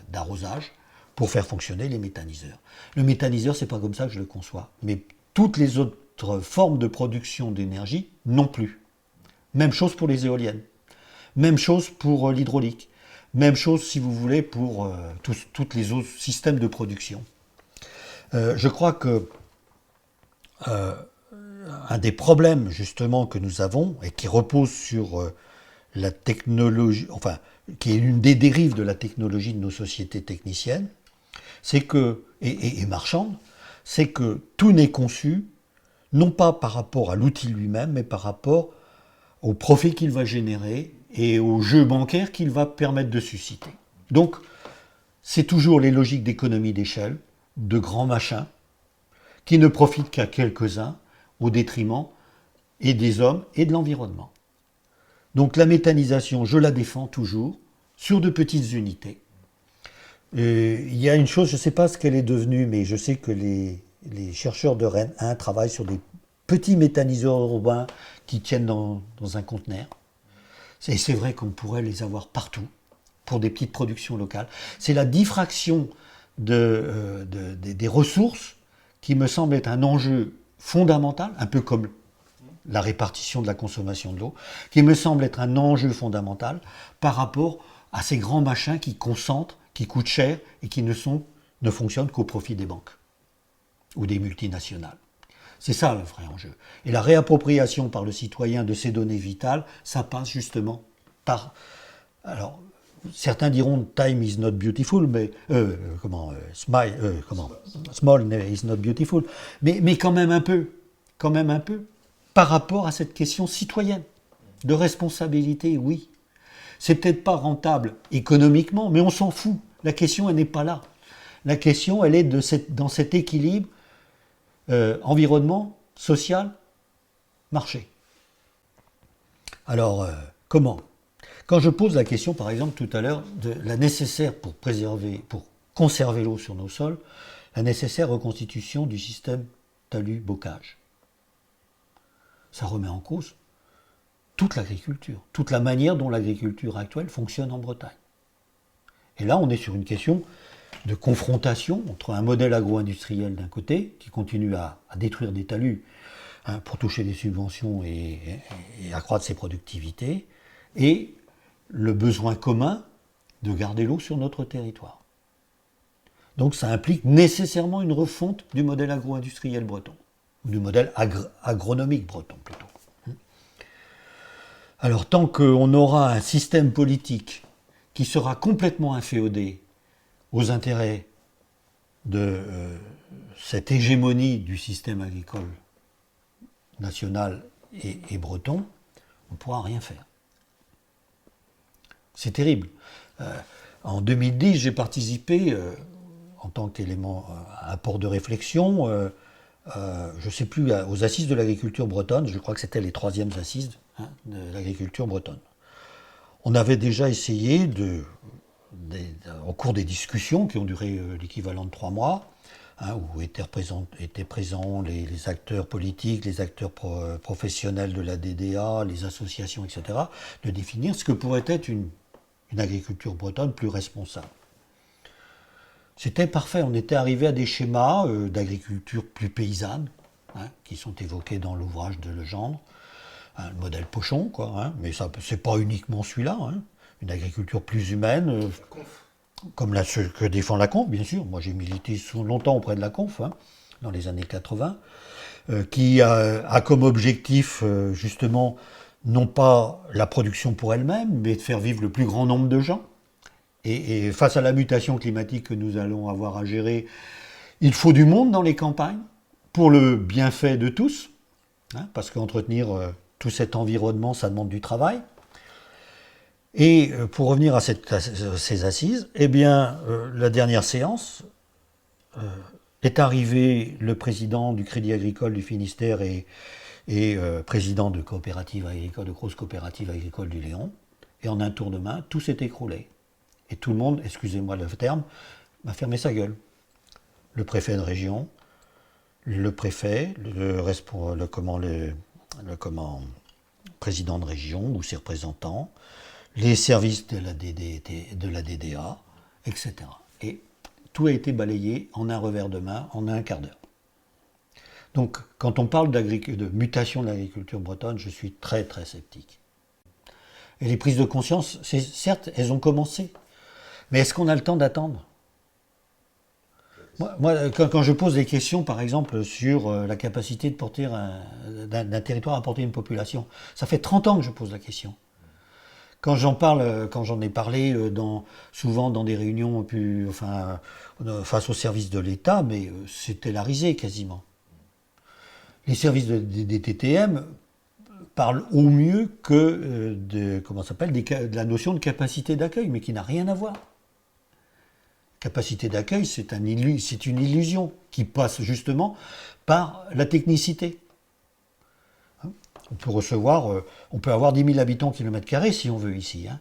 d'arrosage pour faire fonctionner les méthaniseurs. Le méthaniseur, c'est pas comme ça que je le conçois, mais toutes les autres formes de production d'énergie non plus. Même chose pour les éoliennes, même chose pour l'hydraulique, même chose, si vous voulez, pour tous les autres systèmes de production. Je crois que un des problèmes, justement, que nous avons, et qui repose sur la technologie, enfin, qui est l'une des dérives de la technologie de nos sociétés techniciennes, c'est que, et marchandes, c'est que tout n'est conçu, non pas par rapport à l'outil lui-même, mais par rapport au profit qu'il va générer et au jeu bancaire qu'il va permettre de susciter. Donc, c'est toujours les logiques d'économie d'échelle, de grands machins, qui ne profitent qu'à quelques-uns, au détriment et des hommes et de l'environnement. Donc la méthanisation, je la défends toujours, sur de petites unités. Il y a une chose, je ne sais pas ce qu'elle est devenue, mais je sais que les chercheurs de Rennes 1 travaillent sur des petits méthaniseurs urbains qui tiennent dans un conteneur. Et c'est vrai qu'on pourrait les avoir partout, pour des petites productions locales. C'est la diffraction des ressources qui me semble être un enjeu fondamental, un peu comme la répartition de la consommation de l'eau, qui me semble être un enjeu fondamental par rapport à ces grands machins qui concentrent, qui coûtent cher et qui ne fonctionnent qu'au profit des banques ou des multinationales. C'est ça le vrai enjeu. Et la réappropriation par le citoyen de ces données vitales, ça passe justement par... Alors, certains diront « time is not beautiful », mais... small is not beautiful », mais quand même un peu, par rapport à cette question citoyenne, de responsabilité, oui. C'est peut-être pas rentable économiquement, mais on s'en fout. La question, elle n'est pas là. La question, elle est dans cet équilibre environnement, social, marché. Alors, comment ? Quand je pose la question, par exemple, tout à l'heure, de la nécessaire pour conserver l'eau sur nos sols, la nécessaire reconstitution du système talus-bocage. Ça remet en cause toute l'agriculture, toute la manière dont l'agriculture actuelle fonctionne en Bretagne. Et là, on est sur une question de confrontation entre un modèle agro-industriel d'un côté, qui continue à détruire des talus pour toucher des subventions et accroître ses productivités, et le besoin commun de garder l'eau sur notre territoire. Donc ça implique nécessairement une refonte du modèle agro-industriel breton, ou du modèle agronomique breton plutôt. Alors tant qu'on aura un système politique qui sera complètement inféodé aux intérêts de cette hégémonie du système agricole national et breton, on ne pourra rien faire. C'est terrible. En 2010, j'ai participé, en tant qu'élément, apport de réflexion, je ne sais plus, aux assises de l'agriculture bretonne, je crois que c'était les 3e assises de l'agriculture bretonne. On avait déjà essayé, au cours des discussions qui ont duré l'équivalent de 3 mois, où étaient présents les acteurs politiques, les acteurs professionnels de la DDA, les associations, etc., de définir ce que pourrait être une agriculture bretonne plus responsable. C'était parfait. On était arrivé à des schémas d'agriculture plus paysanne, hein, qui sont évoqués dans l'ouvrage de Legendre. Hein, le modèle Pochon, quoi. Hein, mais ça, c'est pas uniquement celui-là. Hein. Une agriculture plus humaine, comme ce que défend la Conf, bien sûr. Moi, j'ai milité longtemps auprès de la Conf, hein, dans les années 80, qui a comme objectif, justement, non pas la production pour elle-même, mais de faire vivre le plus grand nombre de gens. Et face à la mutation climatique que nous allons avoir à gérer, il faut du monde dans les campagnes, pour le bienfait de tous, hein, parce qu'entretenir tout cet environnement, ça demande du travail. Et pour revenir à ces assises, eh bien, la dernière séance, est arrivé le président du Crédit Agricole du Finistère et président de coopérative agricole, de grosse coopérative agricole du Léon, et en un tour de main, tout s'est écroulé. Et tout le monde, excusez-moi le terme, m'a fermé sa gueule. Le préfet de région, le préfet, le président de région ou ses représentants, les services de la DDA, etc. Et tout a été balayé en un revers de main, en un quart d'heure. Donc, quand on parle de mutation de l'agriculture bretonne, je suis très très sceptique. Et les prises de conscience, certes, elles ont commencé. Mais est-ce qu'on a le temps d'attendre ? Moi, quand je pose des questions, par exemple, sur la capacité de porter d'un territoire à porter une population, ça fait 30 ans que je pose la question. Quand j'en ai parlé souvent dans des réunions face aux services de l'État, mais c'était la risée quasiment. Les services des TTM parlent au mieux que de la notion de capacité d'accueil, mais qui n'a rien à voir. Capacité d'accueil, c'est une illusion qui passe justement par la technicité. On peut avoir 10 000 habitants au kilomètre carré si on veut ici. Hein.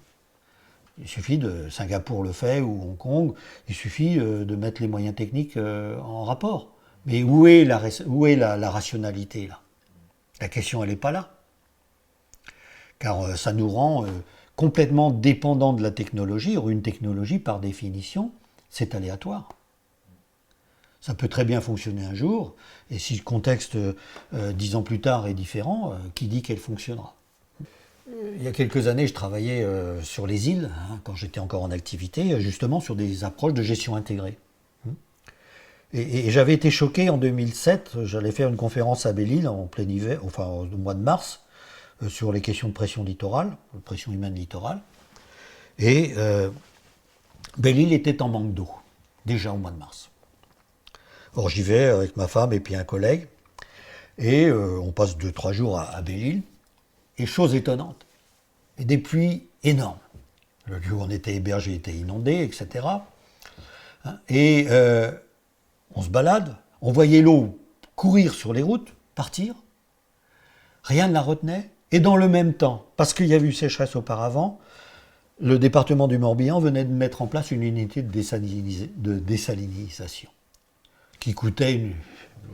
Il suffit Singapour le fait, ou Hong Kong, il suffit de mettre les moyens techniques en rapport. Mais où est la rationalité là ? La question, elle n'est pas là. Car ça nous rend complètement dépendants de la technologie. Or, une technologie, par définition, c'est aléatoire. Ça peut très bien fonctionner un jour, et si le contexte 10 ans plus tard est différent, qui dit qu'elle fonctionnera ? Il y a quelques années, je travaillais sur les îles, hein, quand j'étais encore en activité, justement sur des approches de gestion intégrée. Et j'avais été choqué en 2007, j'allais faire une conférence à Belle-Île en plein hiver, enfin au mois de mars, sur les questions de pression littorale, de pression humaine littorale. Et Belle-Île était en manque d'eau, déjà au mois de mars. Or j'y vais avec ma femme et puis un collègue, et on passe 2-3 jours à Belle-Île, et chose étonnante, et des pluies énormes. Le lieu où on était hébergé était inondé, etc. Et on se balade, on voyait l'eau courir sur les routes, partir, rien ne la retenait, et dans le même temps, parce qu'il y a eu sécheresse auparavant, le département du Morbihan venait de mettre en place une unité de désalinisation qui coûtait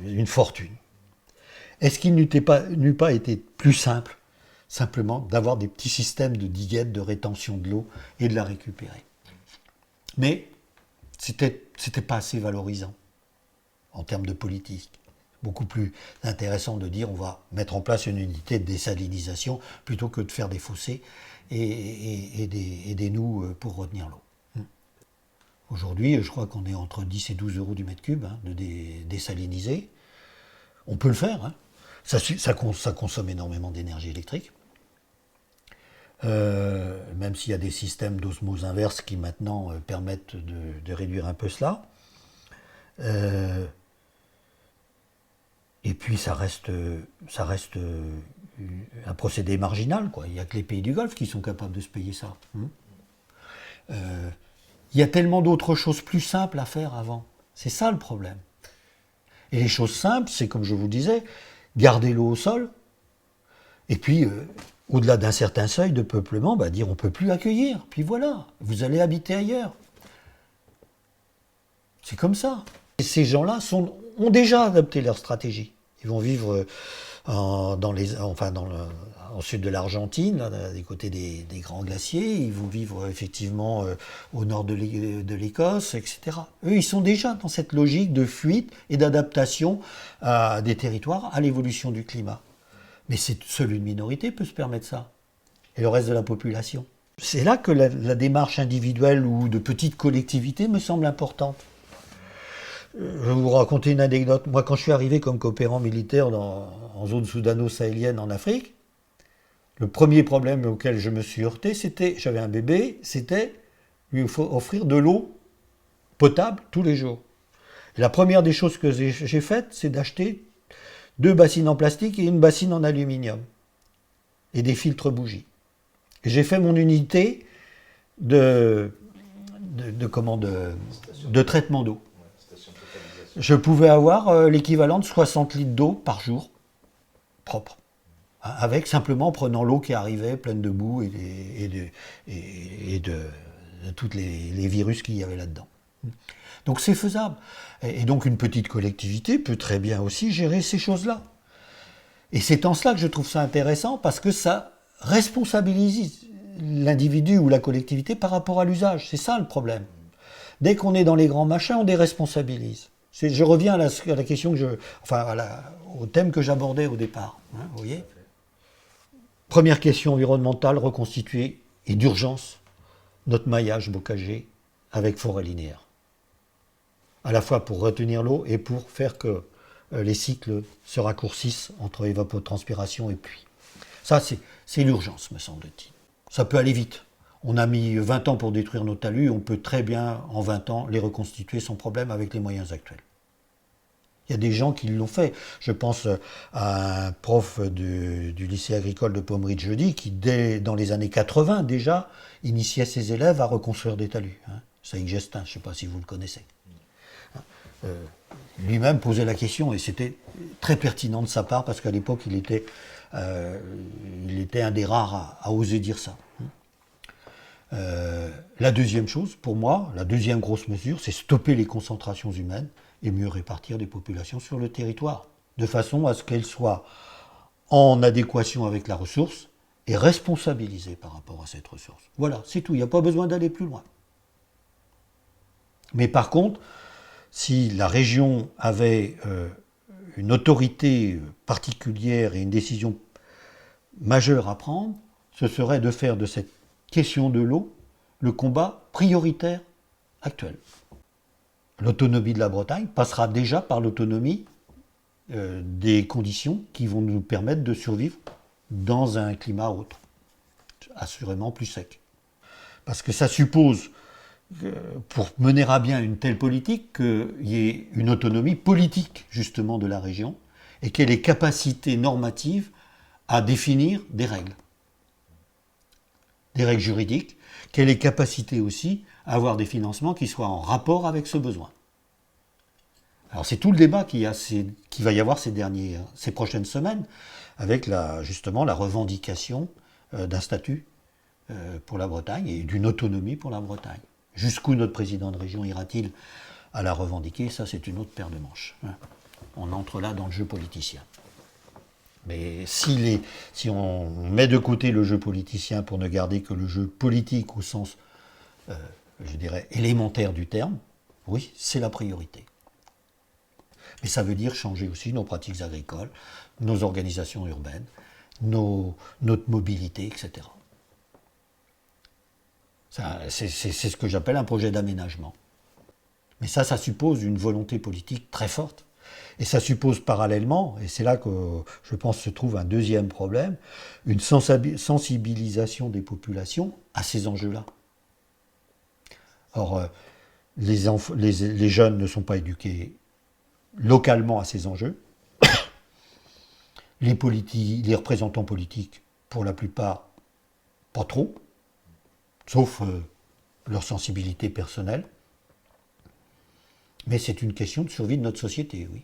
une fortune. Est-ce qu'il n'eût pas été plus simple, simplement, d'avoir des petits systèmes de diguettes, de rétention de l'eau et de la récupérer ? Mais c'était pas assez valorisant en termes de politique. Beaucoup plus intéressant de dire on va mettre en place une unité de désalinisation plutôt que de faire des fossés et des noues pour retenir l'eau. Aujourd'hui, je crois qu'on est entre 10 et 12 euros du mètre cube de désaliniser. On peut le faire. Hein. Ça consomme énormément d'énergie électrique. Même s'il y a des systèmes d'osmose inverse qui maintenant permettent de réduire un peu cela. Et puis ça reste un procédé marginal, quoi. Il n'y a que les pays du Golfe qui sont capables de se payer ça. Il y a tellement d'autres choses plus simples à faire avant. C'est ça le problème. Et les choses simples, c'est comme je vous disais, garder l'eau au sol, et puis au-delà d'un certain seuil de peuplement, dire on ne peut plus accueillir. Puis voilà, vous allez habiter ailleurs. C'est comme ça. Et ces gens-là ont déjà adopté leur stratégie. Ils vont vivre au sud de l'Argentine, là, des côtés des grands glaciers. Ils vont vivre effectivement au nord de l'Écosse, etc. Eux, ils sont déjà dans cette logique de fuite et d'adaptation des territoires à l'évolution du climat. Mais seule une minorité peut se permettre ça. Et le reste de la population. C'est là que la démarche individuelle ou de petite collectivité me semble importante. Je vais vous raconter une anecdote. Moi, quand je suis arrivé comme coopérant militaire en zone soudano-sahélienne en Afrique, le premier problème auquel je me suis heurté, j'avais un bébé, c'était lui offrir de l'eau potable tous les jours. Et la première des choses que j'ai faites, c'est d'acheter 2 bassines en plastique et une bassine en aluminium. Et des filtres bougies. Et j'ai fait mon unité de traitement d'eau. Je pouvais avoir l'équivalent de 60 litres d'eau par jour, propre. Avec simplement en prenant l'eau qui arrivait pleine de boue et de tous les virus qu'il y avait là-dedans. Donc c'est faisable. Et donc une petite collectivité peut très bien aussi gérer ces choses-là. Et c'est en cela que je trouve ça intéressant, parce que ça responsabilise l'individu ou la collectivité par rapport à l'usage. C'est ça le problème. Dès qu'on est dans les grands machins, on déresponsabilise. Je reviens à la question au thème que j'abordais au départ. Hein, vous voyez ? Première question environnementale, reconstituer, et d'urgence, notre maillage bocager avec forêt linéaire. À la fois pour retenir l'eau et pour faire que les cycles se raccourcissent entre évapotranspiration et pluie. Ça, c'est l'urgence, me semble-t-il. Ça peut aller vite. On a mis 20 ans pour détruire nos talus, on peut très bien, en 20 ans, les reconstituer sans problème avec les moyens actuels. Il y a des gens qui l'ont fait. Je pense à un prof du lycée agricole de Pommery-de-Jeudi qui, dans les années 80 déjà, initiait ses élèves à reconstruire des talus. Saïd Gestin, je ne sais pas si vous le connaissez. Lui-même posait la question et c'était très pertinent de sa part parce qu'à l'époque, il était un des rares à oser dire ça. La deuxième chose, pour moi, la deuxième grosse mesure, c'est stopper les concentrations humaines et mieux répartir les populations sur le territoire, de façon à ce qu'elles soient en adéquation avec la ressource et responsabilisées par rapport à cette ressource. Voilà, c'est tout, il n'y a pas besoin d'aller plus loin. Mais par contre, si la région avait une autorité particulière et une décision majeure à prendre, ce serait de faire de cette question de l'eau le combat prioritaire actuel. L'autonomie de la Bretagne passera déjà par l'autonomie des conditions qui vont nous permettre de survivre dans un climat autre, assurément plus sec. Parce que ça suppose, pour mener à bien une telle politique, qu'il y ait une autonomie politique justement de la région et qu'elle ait les capacités normatives à définir des règles juridiques, qu'elle ait les capacités aussi à avoir des financements qui soient en rapport avec ce besoin. Alors c'est tout le débat qui va y avoir ces prochaines semaines, avec justement la revendication d'un statut pour la Bretagne et d'une autonomie pour la Bretagne. Jusqu'où notre président de région ira-t-il à la revendiquer? Ça, c'est une autre paire de manches. On entre là dans le jeu politicien. Mais si on met de côté le jeu politicien pour ne garder que le jeu politique au sens, je dirais, élémentaire du terme, oui, c'est la priorité. Mais ça veut dire changer aussi nos pratiques agricoles, nos organisations urbaines, notre mobilité, etc. C'est ce que j'appelle un projet d'aménagement. Mais ça suppose une volonté politique très forte. Et ça suppose parallèlement, et c'est là que je pense se trouve un deuxième problème, une sensibilisation des populations à ces enjeux-là. Or, les jeunes ne sont pas éduqués localement à ces enjeux. Les représentants politiques, pour la plupart, pas trop, sauf leur sensibilité personnelle. Mais c'est une question de survie de notre société, oui.